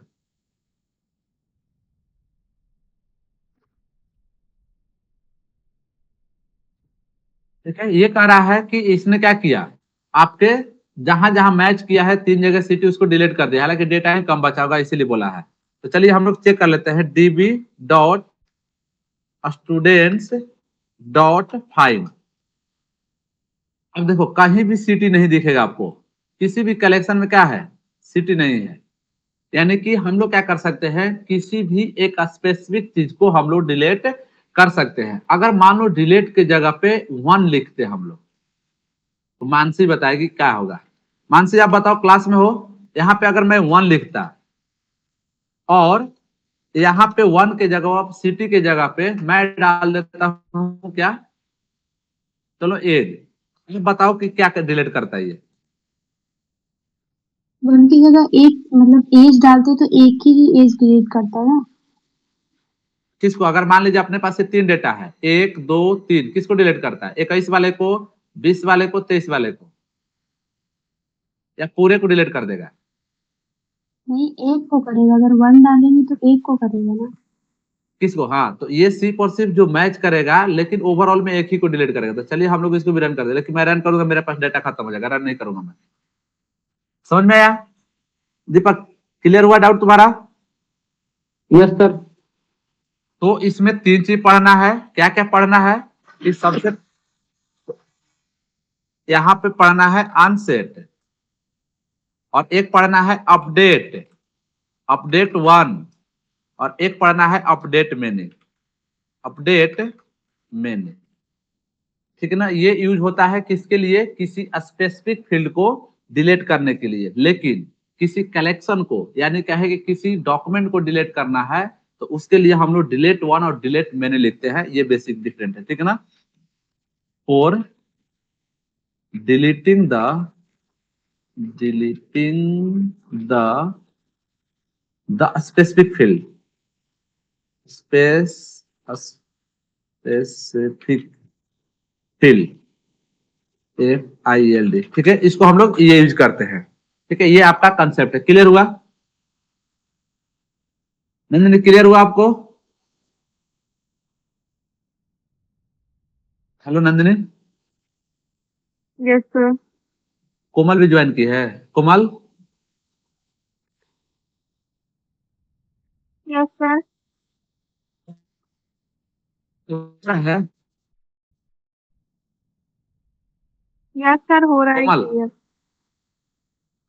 ठीक है। ये कह रहा है कि इसने क्या किया, आपके जहां जहां मैच किया है 3 जगह सिटी उसको डिलीट कर दिया, हालांकि डेटा ही कम बचा होगा इसीलिए बोला है। तो चलिए हम लोग चेक कर लेते हैं, db dot students dot find. अब देखो कहीं भी सिटी नहीं दिखेगा आपको, किसी भी कलेक्शन में क्या है, सिटी नहीं है। यानी कि हम लोग क्या कर सकते हैं, किसी भी एक स्पेसिफिक चीज को हम लोग डिलीट कर सकते हैं। अगर मान लो डिलीट के जगह पे 1 लिखते हम लोग, तो मानसी बताएगी क्या होगा। मानसी आप बताओ, क्लास में हो, यहाँ पे अगर मैं 1 लिखता और यहाँ पे 1 के जगह सिटी के जगह पे मैं डाल देता हूँ क्या, चलो एज, बताओ कि क्या डिलीट करता है ये। 1 की जगह एक मतलब एज डालते तो एक ही एज डिलीट करता है ना। किसको, अगर मान लीजिए अपने पास से 3 डेटा है, 1 2 3, किसको डिलीट करता है, 21 वाले को, 20 वाले को, 23 वाले को, या पूरे को डिलीट कर देगा। नहीं, एक को करेगा, अगर 1 डालेंगे तो एक को करेगा ना। किसको, हाँ, तो ये सिर्फ और सिर्फ जो मैच करेगा, लेकिन ओवरऑल में एक ही को डिलीट करेगा। तो चलिए हम लोग इसको भी रन कर दे, लेकिन मैं रन करूंगा मेरे पास डेटा खत्म हो जाएगा, रन नहीं करूंगा मैं। समझ में आया दीपक, क्लियर हुआ डाउट तुम्हारा। Yes sir. तो इसमें 3 चीज पढ़ना है, क्या क्या पढ़ना है, कि सबसे यहाँ पे पढ़ना है अनसेट, और एक पढ़ना है अपडेट, अपडेट 1, और एक पढ़ना है अपडेट मेनी, अपडेट मेनी, ठीक है ना। ये यूज होता है किसके लिए, किसी स्पेसिफिक फील्ड को डिलीट करने के लिए। लेकिन किसी कलेक्शन को, यानी क्या है कि किसी डॉक्यूमेंट को डिलीट करना है, तो उसके लिए हम लोग डिलीट 1 और डिलीट मेनी लिखते हैं, ये बेसिक डिफरेंट है, ठीक है ना। For deleting the specific field, specific field, FILD, ठीक है। इसको हम लोग ये यूज करते हैं, ठीक है। ये आपका कंसेप्ट है, क्लियर हुआ नंदिनी, क्लियर हुआ आपको। Hello Nandini, yes sir. Komal भी ज्वाइन की है, कोमल यस सर। है, यस सर, हो रहा है कोमल, क्लियर।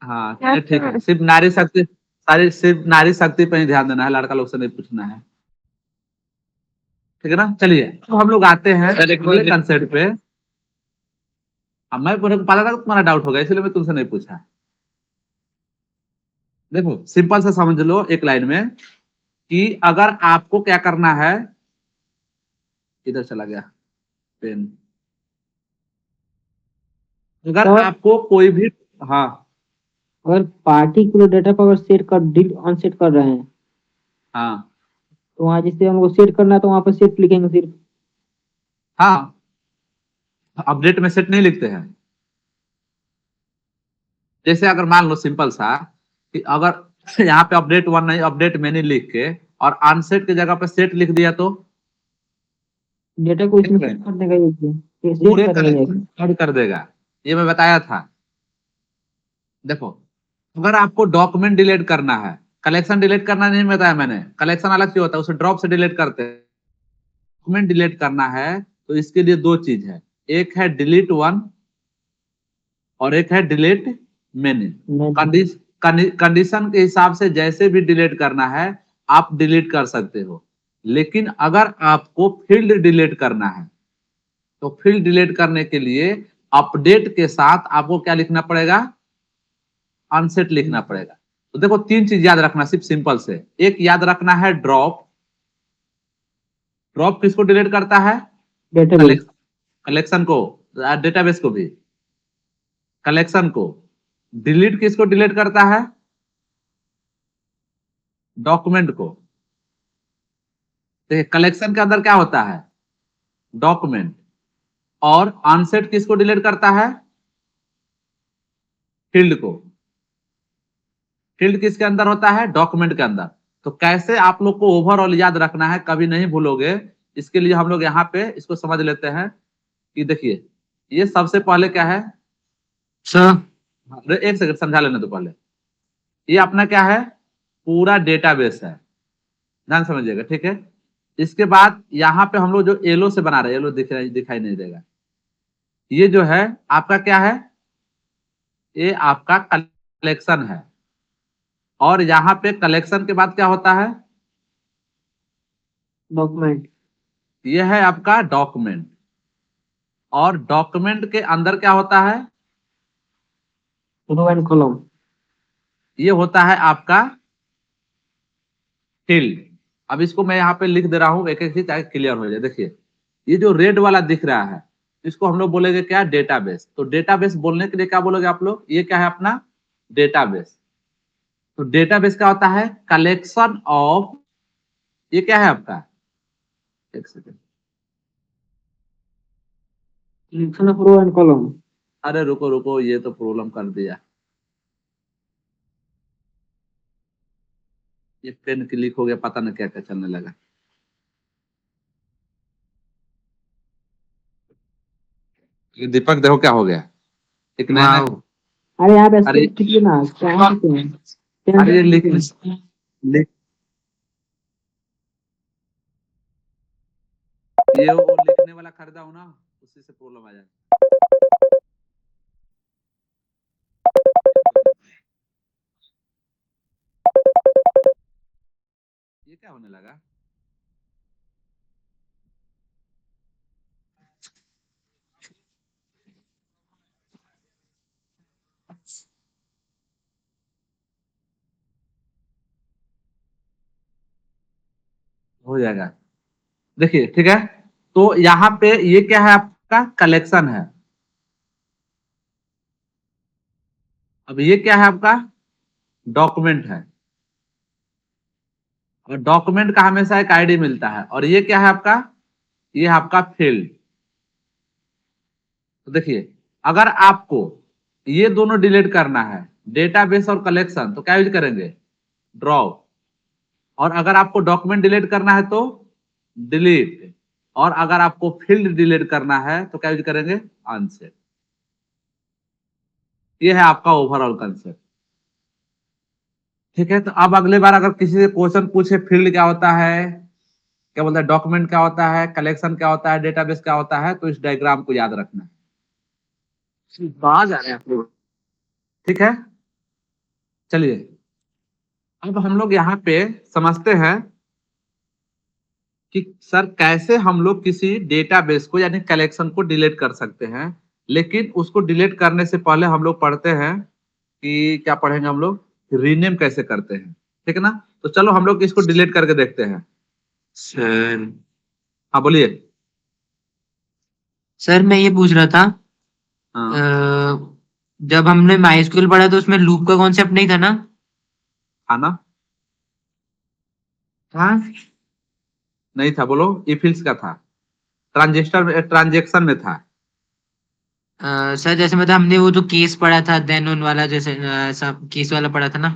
हाँ यस चलिए ठीक है। सर। सिर्फ नारी शक्ति, सारी सिर्फ नारी शक्ति पे ही ध्यान देना है, लड़का लोग से नहीं पूछना है, ठीक है ना। चलिए तो हम लोग आते हैं अगले कंसेप्ट पे। अब मैं पूरे को पता था तुम्हारा डाउट होगा, इसलिए मैं तुमसे नहीं पूछा। देखो सिंपल से समझ लो एक लाइन में, कि अगर आपको क्या करना है, इधर चला गया पेन, अगर तो आपको कोई भी, हाँ अगर पार्टिकुलर डेटा को अगर सेट कर डिल ऑन सेट कर रहे हैं, हाँ तो वहां जिससे हमको सेट करना है तो वहां पर सेट लिखेंगे सिर्फ। हाँ, अपडेट में सेट नहीं लिखते हैं। जैसे अगर मान लो सिंपल सा, कि अगर यहाँ पे अपडेट 1 नहीं, अपडेट मैंने लिख के और अनसेट की जगह पे सेट लिख दिया, तो डेटा को इसमें सेट करने का ये पूरे सेट करेंगे। कलेक्शन कर देगा, ये मैं बताया था। देखो अगर आपको डॉक्यूमेंट डिलीट करना है, कलेक्शन डिलीट करना नहीं बताया मैंने, कलेक्शन अलग से होता है, उसे ड्रॉप से डिलीट करते हैं। डॉक्यूमेंट डिलीट करना है तो इसके लिए 2 चीज है, एक है डिलीट 1 और एक है डिलीट मेनी। कंडीशन के हिसाब से जैसे भी डिलीट करना है आप डिलीट कर सकते हो। लेकिन अगर आपको फील्ड डिलीट करना है, तो फील्ड डिलीट करने के लिए अपडेट के साथ आपको क्या लिखना पड़ेगा, अनसेट लिखना पड़ेगा। तो देखो 3 चीज याद रखना, सिर्फ सिंपल से, एक याद रखना है ड्रॉप, ड्रॉप किसको डिलीट करता है? डेटाबेस। कलेक्शन को, डेटाबेस को भी, कलेक्शन को। डिलीट किसको डिलीट करता है? डॉक्यूमेंट को। देखिए कलेक्शन के अंदर क्या होता है? डॉक्यूमेंट। और अनसेट किसको डिलीट करता है? फील्ड को। फील्ड किसके अंदर होता है? डॉक्यूमेंट के अंदर। तो कैसे आप लोग को ओवरऑल याद रखना है, कभी नहीं भूलोगे, इसके लिए हम लोग यहाँ पे इसको समझ लेते हैं कि देखिए ये सबसे पहले क्या है? सर एक सेकंड समझा लेने तो पहले। ये अपना क्या है? पूरा डेटाबेस है, ध्यान समझिएगा, ठीक है। इसके बाद यहाँ पे हम लोग जो येलो से बना रहे हैं, येलो दिखाई नहीं देगा, ये जो है आपका क्या है? ये आपका कलेक्शन है। और यहाँ पे कलेक्शन के बाद क्या होता है? डॉक्यूमेंट। ये है आपका डॉक्यूमेंट। और डॉक्यूमेंट के अंदर क्या होता है? Row and column. ये होता है आपका फील्ड। अब इसको मैं यहाँ पे लिख दे रहा हूँ एक एक चीज ताकि क्लियर हो जाए। देखिए ये जो रेड वाला दिख रहा है, इसको हम लोग बोलेंगे क्या? डेटाबेस। तो डेटाबेस बोलने के लिए क्या बोलोगे आप लोग? ये क्या है अपना? डेटाबेस। तो डेटाबेस क्या होता है? कलेक्शन ऑफ, ये क्या है आपका? एक second, collection of row and column. अरे रुको रुको, ये तो प्रॉब्लम कर दिया। ये पेन क्लिक हो गया, पता नहीं क्या क्या चलने लगा। ये दीपक देखो क्या हो गया, एक नया नया। अरे आप अरे एस्केप कीजिए ना, कहाँ से हैं? अरे ये लिख लिख ये वो लिखने वाला खरीदा हूं ना, उसी से प्रॉब्लम आ जाएगा। ये क्या होने लगा? हो जाएगा, देखिए ठीक है। तो यहाँ पे ये क्या है? आपका कलेक्शन है। अब ये क्या है? आपका डॉक्यूमेंट है। और डॉक्यूमेंट का हमेशा एक आईडी मिलता है। और ये क्या है आपका? ये है आपका फील्ड। तो देखिए अगर आपको ये दोनों डिलीट करना है, डेटाबेस और कलेक्शन, तो क्या यूज करेंगे? ड्रॉप। और अगर आपको डॉक्यूमेंट डिलीट करना है तो डिलीट। और अगर आपको फील्ड डिलीट करना है तो क्या यूज करेंगे? अनसेट। ये है आपका ओवरऑल कंसेप्ट, ठीक है। तो अब अगले बार अगर किसी से क्वेश्चन पूछे फील्ड क्या होता है, क्या बोलता है, डॉक्यूमेंट क्या होता है, कलेक्शन क्या होता है, डेटाबेस क्या होता है, तो इस डायग्राम को याद रखना है। कहाँ जा रहे हैं आप लोग? ठीक है, चलिए अब हम लोग यहाँ पे समझते हैं कि सर कैसे हम लोग किसी डेटाबेस को यानी कलेक्शन को डिलीट कर सकते हैं। लेकिन उसको डिलीट करने से पहले हम लोग पढ़ते हैं कि क्या पढ़ेंगे हम लोग? रीनेम कैसे करते हैं, ठीक है ना। तो चलो हम लोग इसको डिलीट करके देखते हैं। सर हाँ बोलिए। सर मैं ये पूछ रहा था, हाँ जब हमने माइस्क्यूल पढ़ा तो उसमें लूप का कॉन्सेप्ट नहीं था ना? आना हाँ नहीं था, बोलो। इफिल्स का था, ट्रांजिस्टर ट्रांजेक्शन में था। सर जैसे मतलब हमने वो जो केस पढ़ा था देन ऑन वाला, जैसे ऐसा केस वाला पढ़ा था ना?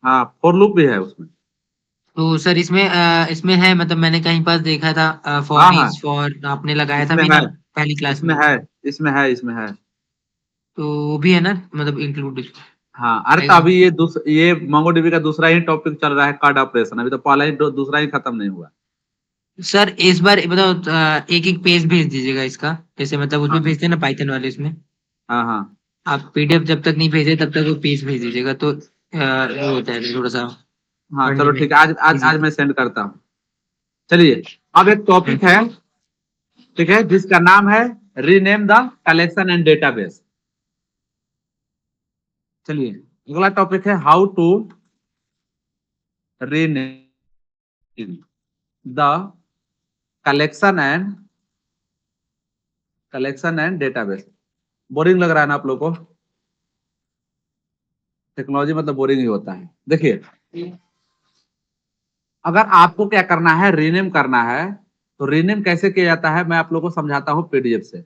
हाँ फॉर लूप भी है उसमें। तो सर इसमें इसमें है, मतलब मैंने कहीं पास देखा था हाँ फॉर हाँ ईच फॉर आपने लगाया था इसमें भी है, ना पहली क्लास इसमें में? है, इसमें है, इसमें है। तो वो भी है ना, मतलब इंक्लूड? हाँ अरे तो अभी ये मोंगोडीबी का दूसरा ही टॉपिक चल रहा है, कार्ड ऑपरेशन। अभी तो पहला ही दूसरा ही खत्म नहीं हुआ। सर इस बार मतलब एक एक पेज भेज दीजिएगा इसका, जैसे मतलब हाँ उसमें भेजते हैं ना पाइथन वाले इसमें। हाँ हाँ आप पीडीएफ जब तक नहीं भेजे तब तक वो पेज भेज दीजिएगा, तो वो होता है थोड़ा सा हाँ पढ़ने चलो में ठीक है, आज आज इजी। आज मैं सेंड करता हूँ। चलिए अब एक टॉपिक है, ठीक है, जिसका नाम है rename the collection and database. चलिए अगला टॉपिक है how to rename the collection and database. Boring लग रहा है ना आप लोग को? टेक्नोलॉजी मतलब बोरिंग ही होता है। देखिए, अगर आपको क्या करना है, रीनेम करना है, तो रीनेम कैसे किया जाता है मैं आप लोग को समझाता हूं पीडीएफ से।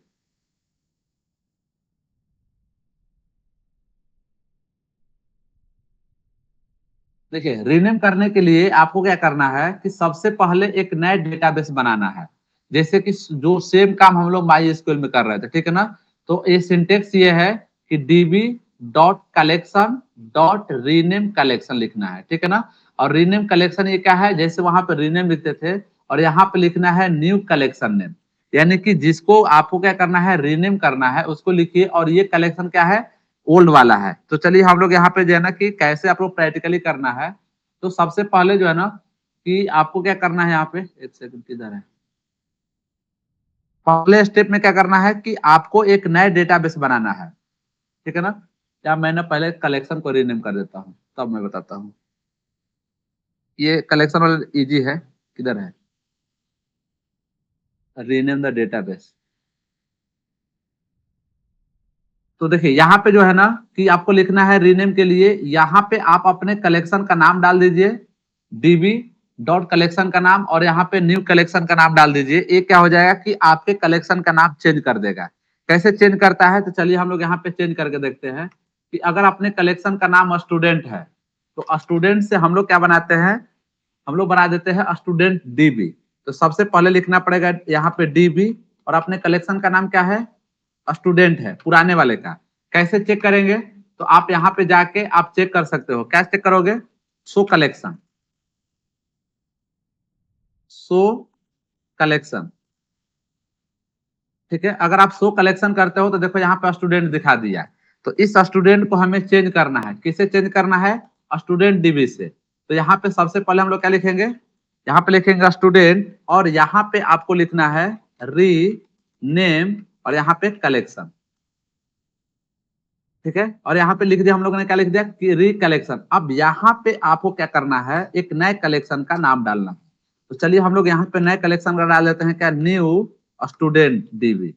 देखिए, रीनेम करने के लिए आपको क्या करना है कि सबसे पहले एक नया डेटाबेस बनाना है। जैसे कि जो सेम काम हम लोग MySQL में कर रहे थे, ठीक है ना? तो ये सिंटेक्स ये है कि db.collection.rename collection लिखना है, ठीक है ना? और रीनेम कलेक्शन ये क्या है, जैसे वहां पे रीनेम लिखते थे और यहाँ पे लिखना है न्यू कलेक्शन नेम। यानी कि जिसको आपको क्या करना है, रीनेम करना है, उसको लिखिए। और ये कलेक्शन क्या है, ओल्ड वाला है। तो चलिए हम लोग यहाँ पे जो है ना कि कैसे आप लोग प्रैक्टिकली करना है। तो सबसे पहले जो है ना कि आपको क्या करना है, यहाँ पे एक सेकंड किधर है, पहले स्टेप में क्या करना है कि आपको एक नया डेटाबेस बनाना है, ठीक है ना? या मैंने पहले कलेक्शन को रीनेम कर देता हूँ, तब मैं बताता हूँ। ये कलेक्शन वाला इजी है, किधर है, रीनेम द डेटाबेस। तो देखिए यहाँ पे जो है ना कि आपको लिखना है रीनेम के लिए, यहाँ पे आप अपने कलेक्शन का नाम डाल दीजिए, db.collection का नाम, और यहाँ पे न्यू कलेक्शन का नाम डाल दीजिए। एक क्या हो जाएगा कि आपके कलेक्शन का नाम चेंज कर देगा। कैसे चेंज करता है, तो चलिए हम लोग यहाँ पे चेंज करके देखते हैं कि अगर अपने कलेक्शन का नाम स्टूडेंट है तो स्टूडेंट से हम लोग क्या बनाते हैं, हम लोग बना देते हैं स्टूडेंट डीबी। तो सबसे पहले लिखना पड़ेगा यहाँ पे डीबी, और अपने कलेक्शन का नाम क्या है, स्टूडेंट है, पुराने वाले का। कैसे चेक करेंगे, तो आप यहाँ पे जाके आप चेक कर सकते हो। क्या चेक करोगे, शो कलेक्शन, ठीक है। अगर आप शो कलेक्शन करते हो तो देखो यहाँ पे स्टूडेंट दिखा दिया। तो इस स्टूडेंट को हमें चेंज करना है। किसे चेंज करना है, स्टूडेंट डीबी से। तो यहाँ पे सबसे पहले हम लोग क्या लिखेंगे, यहाँ पे लिखेंगे स्टूडेंट, और यहाँ पे आपको लिखना है री नेम, और यहाँ पे कलेक्शन, ठीक है। और यहाँ पे लिख दिया हम लोगों ने, क्या लिख दिया कि री कलेक्शन। अब यहाँ पे आपको क्या करना है, एक नए कलेक्शन का नाम डालना। तो चलिए हम लोग यहाँ पे नए कलेक्शन का डाल देते हैं, क्या, new student dB,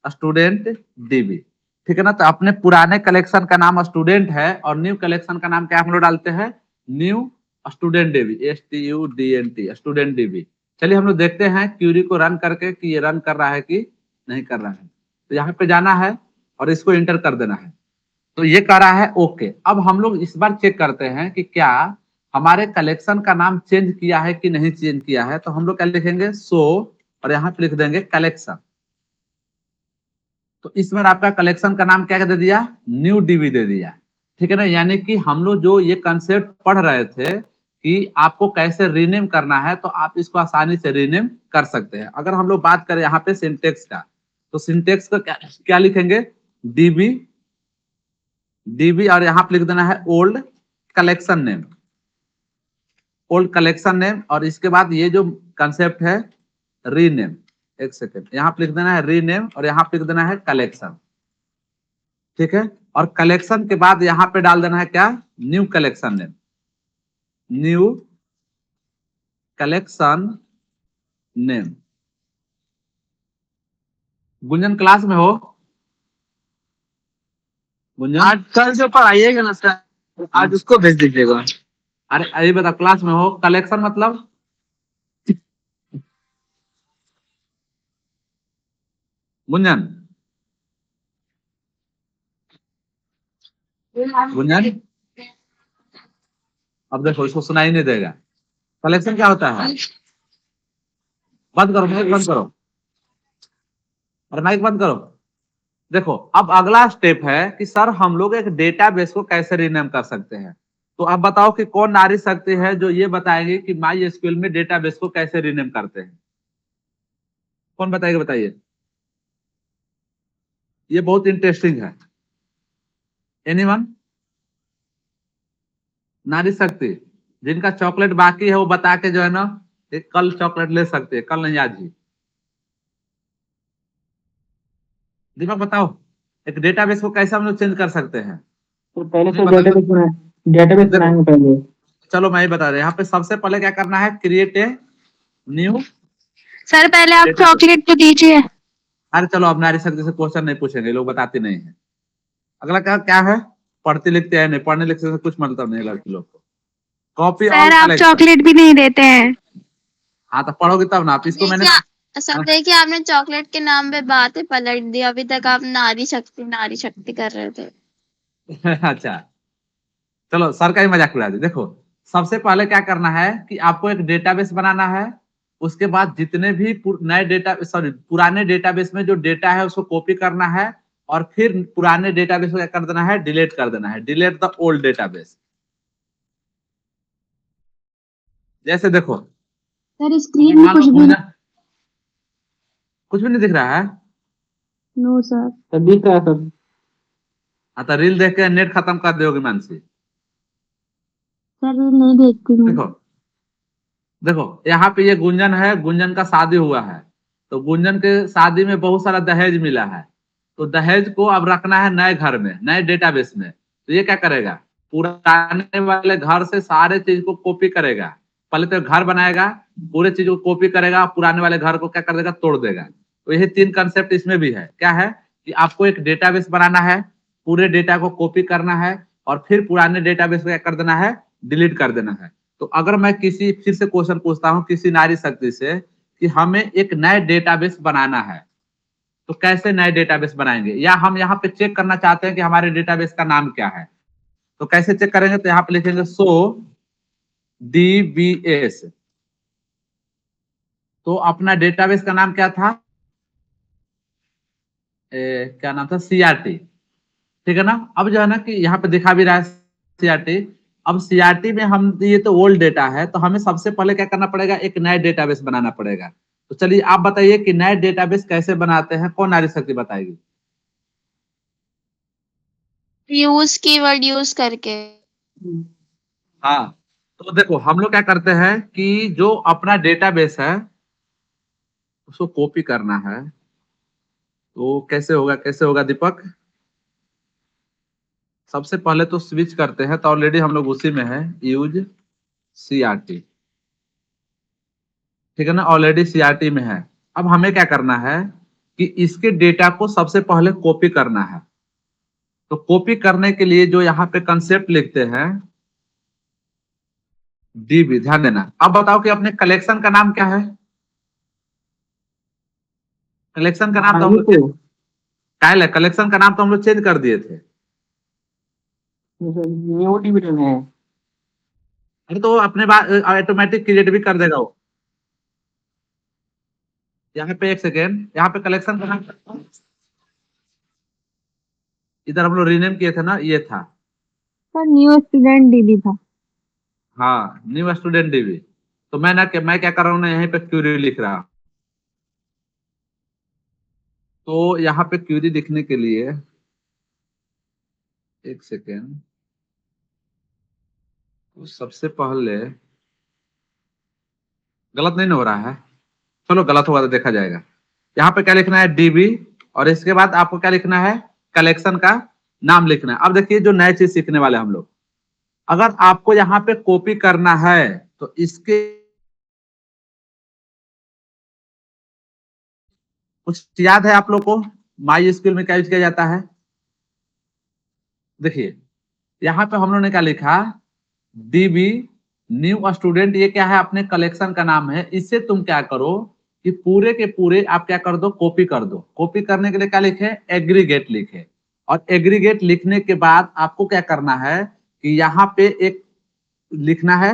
student dB, ठीक है ना। तो अपने पुराने कलेक्शन का नाम स्टूडेंट है और न्यू कलेक्शन का नाम क्या हम लोग डालते हैं, new student dB, STUDENT, student dB. चलिए हम लोग देखते हैं क्यूरी को रन करके कि ये रन कर रहा है कि नहीं कर रहा है। तो यहाँ पे जाना है और इसको इंटर कर देना है। तो ये कह रहा है ओके। अब हम लोग इस बार चेक करते हैं कि क्या हमारे कलेक्शन का नाम चेंज किया है कि नहीं चेंज किया है। तो हम लोग क्या लिखेंगे, सो, और यहाँ पे लिख देंगे कलेक्शन। तो इसमें आपका कलेक्शन का नाम क्या दे दिया, न्यू डीबी दे दिया, ठीक है ना। यानी कि हम लोग जो ये कंसेप्ट पढ़ रहे थे कि आपको कैसे रीनेम करना है, तो आप इसको आसानी से रीनेम कर सकते हैं। अगर हम लोग बात करें यहाँ पे सिंटेक्स का, तो सिंटेक्स का क्या लिखेंगे, डीबी, और यहाँ पे लिख देना है old collection name, old collection name. और इसके बाद ये जो कंसेप्ट है रीनेम, एक सेकेंड, यहाँ पे लिख देना है रीनेम, और यहाँ पे लिख देना है कलेक्शन, ठीक है। और कलेक्शन के बाद यहाँ पे डाल देना है क्या, new collection name, new collection name. Gunjan class में हो, गुंजन? आज कल जो पढ़ाइएगा ना सर, आज उसको भेज दीजिएगा। अरे अभी बता, क्लास में हो, कलेक्शन मतलब गुंजन, गुंजन अब देखो इसको सुनाई नहीं देगा। कलेक्शन क्या होता है, बंद करो माइक, बंद करो, और माइक बंद करो। देखो अब अगला स्टेप है कि सर हम लोग एक डेटाबेस को कैसे रीनेम कर सकते हैं। तो आप बताओ कि कौन नारी शक्ति है जो ये बताएंगे कि MySQL में डेटाबेस को कैसे रीनेम करते हैं, कौन बताएगा, बताइए। ये बहुत इंटरेस्टिंग है। एनीवन, नारी शक्ति, जिनका चॉकलेट बाकी है वो बता के जो है ना एक कल चॉकलेट ले सकते हैं, कल नहीं आज ही। दीपक बताओ, एक डेटाबेस को कैसे हम लोग चेंज कर सकते हैं। तो पहले से डेटाबेस बनाएंगे पहले। चलो मैं ही बता रहा हूं। यहाँ पे सबसे पहले क्या करना है, क्रिएट ए न्यू सर पहले आप बेटा- चॉकलेट तो दीजिए। अरे चलो, अब नारी शक्ति से क्वेश्चन नहीं पूछेंगे, लोग बताते नहीं है। अगला क्या है, पढ़ते लिखते हैं नहीं, पढ़ने लिखने से कुछ मतलब नहीं लड़की लोग को। कॉपी और सर आप कलेक्शन। चॉकलेट भी नहीं देते हैं। हाँ तो पढ़ोगे तब ना, आप इसको मैंने सब देखिए, आपने चॉकलेट के नाम पे बातें पलट दी। अभी तक आप नारी शक्ति कर रहे थे। अच्छा चलो, सर का ही मजाक उड़ा दे। देखो, सबसे पहले क्या करना है कि आपको एक डेटाबेस बनाना है। उसके बाद जितने भी पुराने डेटाबेस में जो डेटा है उसको कॉपी करना है, और फिर पुराने डेटाबेस को क्या कर देना है, डिलीट कर देना है। Delete the old database. जैसे देखो, सर स्क्रीन में मान लो कुछ भी कुछ भी नहीं दिख रहा है। No sir. सर दिख रहा है सर। हाँ तो रील देख के नेट खत्म कर दोगे मानसी। सर नहीं देखती हूँ। देखो देखो, यहाँ पे ये गुंजन है, गुंजन का शादी हुआ है। तो गुंजन के शादी में बहुत सारा दहेज मिला है। तो दहेज को अब रखना है नए घर में, नए डेटाबेस में। तो ये क्या करेगा, पुराने वाले घर से सारे चीज को कॉपी करेगा। पहले तो घर बनाएगा, पूरे चीज को कॉपी करेगा, पुराने वाले घर को क्या कर देगा, तोड़ देगा। तो यही 3 कंसेप्ट इसमें भी है। क्या है कि आपको एक डेटाबेस बनाना है, पूरे डेटा को कॉपी करना है, और फिर पुराने डेटाबेस को क्या कर देना है, डिलीट कर देना है। तो अगर मैं फिर से क्वेश्चन पूछता हूं किसी नारी शक्ति से कि हमें एक नए डेटाबेस बनाना है, तो कैसे नए डेटाबेस बनाएंगे, या हम यहाँ पे चेक करना चाहते हैं कि हमारे डेटाबेस का नाम क्या है, तो कैसे चेक करेंगे, तो यहाँ पे लिखेंगे सो DBS। तो अपना डेटाबेस का नाम क्या था, क्या नाम था, CRT। ठीक है ना। अब जो है ना कि यहाँ पे दिखा भी रहा है CRT। अब CRT में हम, ये तो ओल्ड डेटा है, तो हमें सबसे पहले क्या करना पड़ेगा, एक नया डेटाबेस बनाना पड़ेगा। तो चलिए आप बताइए कि नए डेटाबेस कैसे बनाते हैं, कौन नारी शक्ति बताएगी। यूज कीवर्ड यूज करके। हाँ तो देखो, हम लोग क्या करते हैं कि जो अपना डेटाबेस है उसको कॉपी करना है। तो कैसे होगा दीपक। सबसे पहले तो स्विच करते हैं, तो ऑलरेडी हम लोग उसी में है, यूज CRT। ठीक है ना, ऑलरेडी CRT में है। अब हमें क्या करना है कि इसके डेटा को सबसे पहले कॉपी करना है। तो कॉपी करने के लिए जो यहाँ पे कंसेप्ट लिखते हैं, DB, ध्यान देना। अब बताओ कि अपने कलेक्शन का नाम क्या है। कलेक्शन का नाम तो हम लोग कलेक्शन का नाम तो हम लोग चेंज कर दिए थे। न्यू डिवीजन है। अरे तो वो अपने बात ऑटोमेटिक क्रिएट भी कर देगा वो। यहाँ पे एक सेकेंड, यहाँ पे कलेक्शन का नाम इधर हम लोग रीनेम किए थे ना, ये था। सर न्यू स्टूडेंट डीबी था। हाँ, न्यू स्टूडेंट DB। तो मैं क्या कर रहा हूँ ना, यहीं पे क्यूरी लिख रहा हूँ। तो यहाँ पे क्यूरी लिखने के लिए एक सेकेंड, तो सबसे पहले गलत नहीं ना हो रहा है, चलो गलत होगा तो देखा जाएगा। यहाँ पे क्या लिखना है, DB, और इसके बाद आपको क्या लिखना है, कलेक्शन का नाम लिखना है। अब देखिए जो नई चीज सीखने वाले हम लोग, अगर आपको यहाँ पे कॉपी करना है तो इसके कुछ याद है आप लोग को, माई स्कूल में क्या यूज किया जाता है। देखिए यहाँ पे हम लोग ने क्या लिखा, DB न्यू स्टूडेंट, ये क्या है, अपने कलेक्शन का नाम है। इससे तुम क्या करो कि पूरे के पूरे आप क्या कर दो, कॉपी कर दो। कॉपी करने के लिए क्या लिखे, एग्रीगेट लिखे। और एग्रीगेट लिखने के बाद आपको क्या करना है कि यहाँ पे एक लिखना है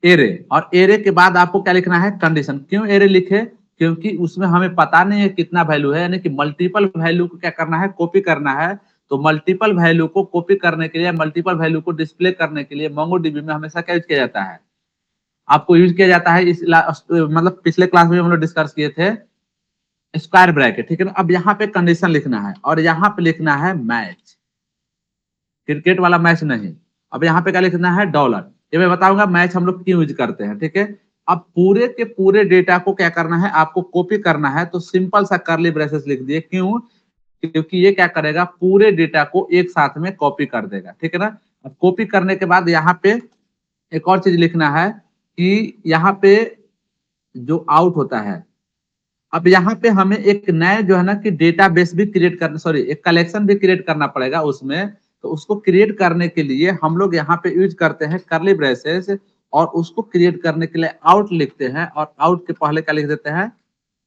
एरे, और एरे के बाद आपको क्या लिखना है, कंडीशन। क्यों एरे लिखे, क्योंकि उसमें हमें पता नहीं है कितना वैल्यू है, यानी कि मल्टीपल वैल्यू को क्या करना है, कॉपी करना है। तो मल्टीपल वैल्यू को कॉपी करने के लिए, मल्टीपल वैल्यू को डिस्प्ले करने के लिए MongoDB में हमेशा क्या यूज किया जाता है, आपको यूज किया जाता है मतलब पिछले क्लास में हम लोग डिस्कस किए थे, स्क्वायर ब्रैकेट। ठीक है ना। अब यहाँ पे कंडीशन लिखना है, और यहाँ पे लिखना है मैच, क्रिकेट वाला मैच नहीं। अब यहाँ पे क्या लिखना है, $। ये मैं बताऊंगा मैच हम लोग क्यों यूज करते हैं। ठीक है। अब पूरे के पूरे डेटा को क्या करना है, आपको कॉपी करना है। तो सिंपल सा कर्ली ब्रेसेस लिख दिए, क्यों, क्योंकि ये क्या करेगा, पूरे डेटा को एक साथ में कॉपी कर देगा। ठीक है ना। अब कॉपी करने के बाद यहाँ पे एक और चीज लिखना है कि यहाँ पे जो आउट होता है। अब यहाँ पे हमें एक नए जो है ना कि डेटाबेस भी क्रिएट करना, सॉरी एक कलेक्शन भी क्रिएट करना पड़ेगा उसमें। तो उसको क्रिएट करने के लिए हम लोग यहाँ पे यूज करते हैं कर्ली ब्रेसेस, और उसको क्रिएट करने के लिए आउट लिखते हैं, और आउट के पहले क्या लिख देते हैं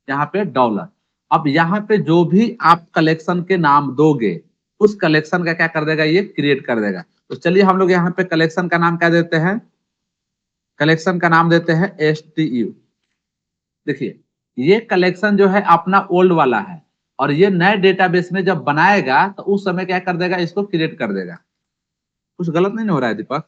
यहाँ पे डॉलर। अब यहाँ पे जो भी आप कलेक्शन के नाम दोगे उस कलेक्शन का क्या कर देगा, ये क्रिएट कर देगा। तो चलिए हम लोग यहाँ पे कलेक्शन का नाम क्या देते हैं, कलेक्शन का नाम देते हैं STU। देखिए ये कलेक्शन जो है अपना ओल्ड वाला है, और ये नए डेटाबेस में जब बनाएगा तो उस समय क्या कर देगा, इसको क्रिएट कर देगा। कुछ गलत नहीं हो रहा है दीपक?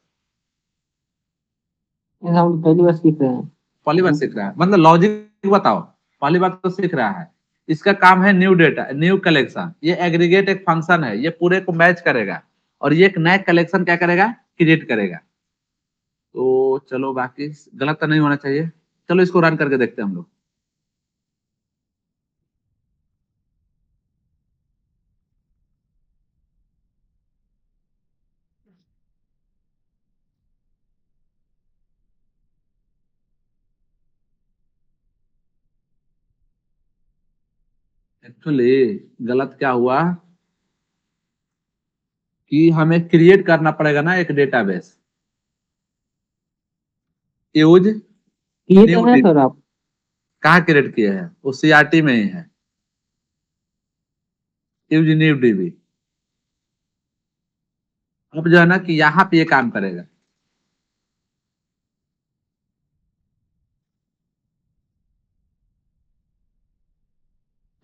ऐसा हम पहली बार सीख रहे हैं। पहली बार सीख रहा है, मतलब लॉजिक बताओ, पहली बार तो सीख रहा है। इसका काम है न्यू डेटा, न्यू कलेक्शन। ये एग्रीगेट एक फंक्शन है, ये पूरे को मैच करेगा, और ये एक नया कलेक्शन क्या करेगा, क्रिएट करेगा। तो चलो बाकी गलत तो नहीं होना चाहिए। चलो इसको रन करके देखते हैं हम लोग। एक्चुअली गलत क्या हुआ कि हमें क्रिएट करना पड़ेगा ना एक डेटाबेस। यूज ये न्यू तो है सर आप। कहाँ क्रिएट किए हैं, वो CRT में ही है, यूज न्यू DB। अब जो है ना कि यहाँ पे ये काम करेगा।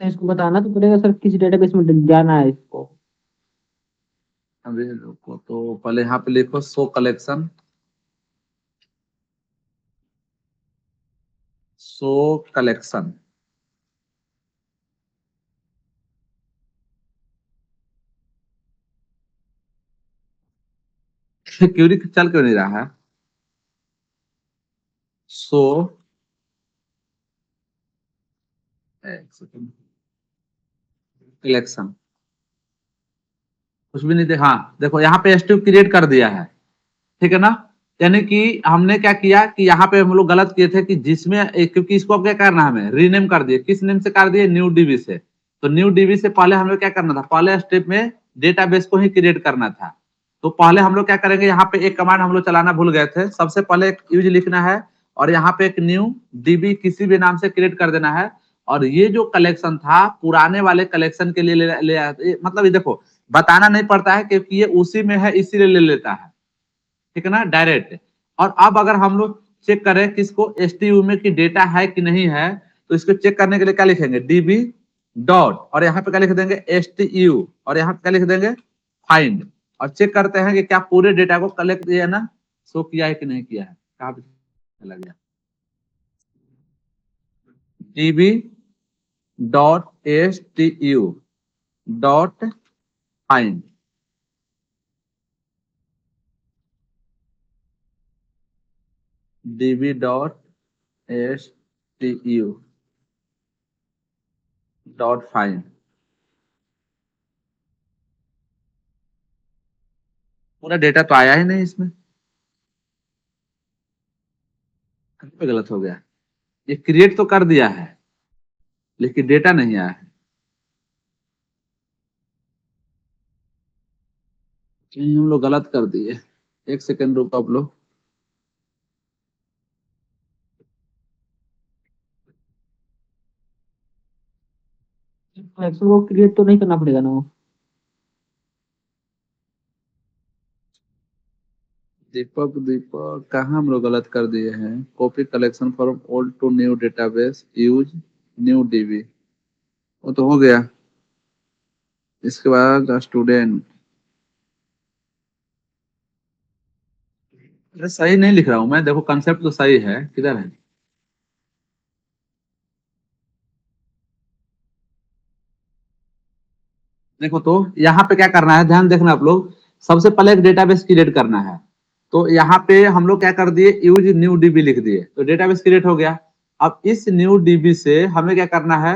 तो इसको बताना तो पड़ेगा सर किस डेटाबेस में जाना है इसको। अभी रुको, तो पहले यहाँ पे लिखो show collection, show collection. Query चल क्यों नहीं रहा है? शो कलेक्शन, कुछ भी नहीं दे। हाँ देखो यहाँ पे STU क्रिएट कर दिया है, ठीक है ना। यानी कि हमने क्या किया कि यहाँ पे हम लोग गलत किए थे कि जिसमें क्योंकि इसको अब क्या करना है, हमें रीनेम कर दिए। किस नेम से कर दिए, न्यू DB से। तो न्यू DB से पहले हमें क्या करना था, पहले स्टेप में डेटाबेस को ही क्रिएट करना था। तो पहले हम लोग क्या करेंगे, यहाँ पे एक कमांड हम लोग चलाना भूल गए थे। सबसे पहले एक यूज लिखना है, और यहाँ पे एक न्यू DB किसी भी नाम से क्रिएट कर देना है। और ये जो कलेक्शन था पुराने वाले कलेक्शन के लिए मतलब ये देखो बताना नहीं पड़ता है क्योंकि ये उसी में है, इसीलिए ले लेता है, ठीक है ना, डायरेक्ट। और अब अगर हम लोग चेक करें किसको, STU में कि डेटा है कि नहीं है, तो इसको चेक करने के लिए क्या लिखेंगे, DB डॉट, और यहाँ पे क्या लिख देंगे STU, और यहाँ पे क्या लिख देंगे फाइंड। और चेक करते हैं कि क्या पूरे डेटा को कलेक्ट किया ना, शो किया है कि नहीं किया है। कहाँ पे चला गया, DB dot STU dot find. DB dot STU dot find. पूरा डेटा तो आया ही नहीं इसमें, कहीं पे गलत हो गया। ये क्रिएट तो कर दिया है लेकिन डेटा नहीं आया है। हम लोग गलत कर दिए। एक सेकंड रुको आप लोग। कलेक्शन को क्रिएट तो नहीं करना पड़ेगा ना वो। दीपक दीपक कहाँ हम लोग गलत कर दिए हैं। Copy collection from old to new database, use new DB, वो तो हो गया। इसके बाद स्टूडेंट, अरे सही नहीं लिख रहा हूँ मैं, देखो कंसेप्ट तो सही है, किधर है। देखो तो यहाँ पे क्या करना है, ध्यान देखना आप लोग। सबसे पहले एक डेटाबेस क्रिएट करना है। तो यहाँ पे हम लोग क्या कर दिए, यूज न्यू DB लिख दिए, तो डेटाबेस क्रिएट हो गया। अब इस न्यू DB से हमें क्या करना है,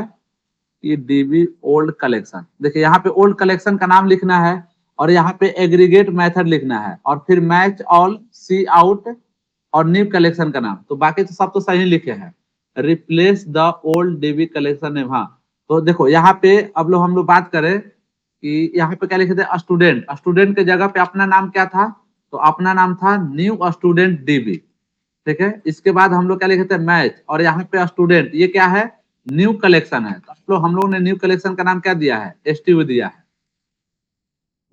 ये DB ओल्ड कलेक्शन। देखिए यहाँ पे ओल्ड कलेक्शन का नाम लिखना है, और यहाँ पे एग्रीगेट मेथड लिखना है, और फिर मैच ऑल सी आउट और न्यू कलेक्शन का नाम। तो बाकी तो सब तो सही लिखे हैं। Replace the old dB collection name. हाँ, तो देखो यहाँ पे अब हम लोग बात करें कि यहाँ पे क्या लिखे थे, स्टूडेंट। स्टूडेंट के जगह पे अपना नाम क्या था, तो अपना नाम था न्यू स्टूडेंट डीबी, ठीक है। इसके बाद हम लोग क्या लिखे थे, मैच, और यहाँ पे स्टूडेंट, ये क्या है, न्यू कलेक्शन है। तो हम लोग ने न्यू कलेक्शन का नाम क्या दिया है, STU दिया है।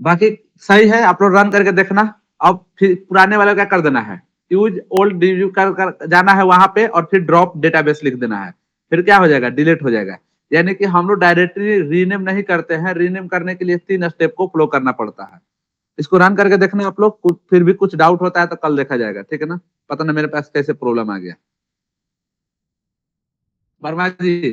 बाकी सही है, आप लोग रन करके देखना। अब फिर पुराने वाले क्या कर देना है, यूज ओल्ड डीबी कर जाना है वहां पे, और फिर ड्रॉप डेटाबेस लिख देना है। फिर क्या हो जाएगा, डिलीट हो जाएगा। यानी कि हम लोग डायरेक्टली रीनेम नहीं करते हैं, रीनेम करने के लिए 3 स्टेप को फॉलो करना पड़ता है। इसको रन करके देखना आप लोग, फिर भी कुछ डाउट होता है तो कल देखा जाएगा, ठीक है ना। पता ना मेरे पास कैसे प्रॉब्लम आ गया। वर्मा जी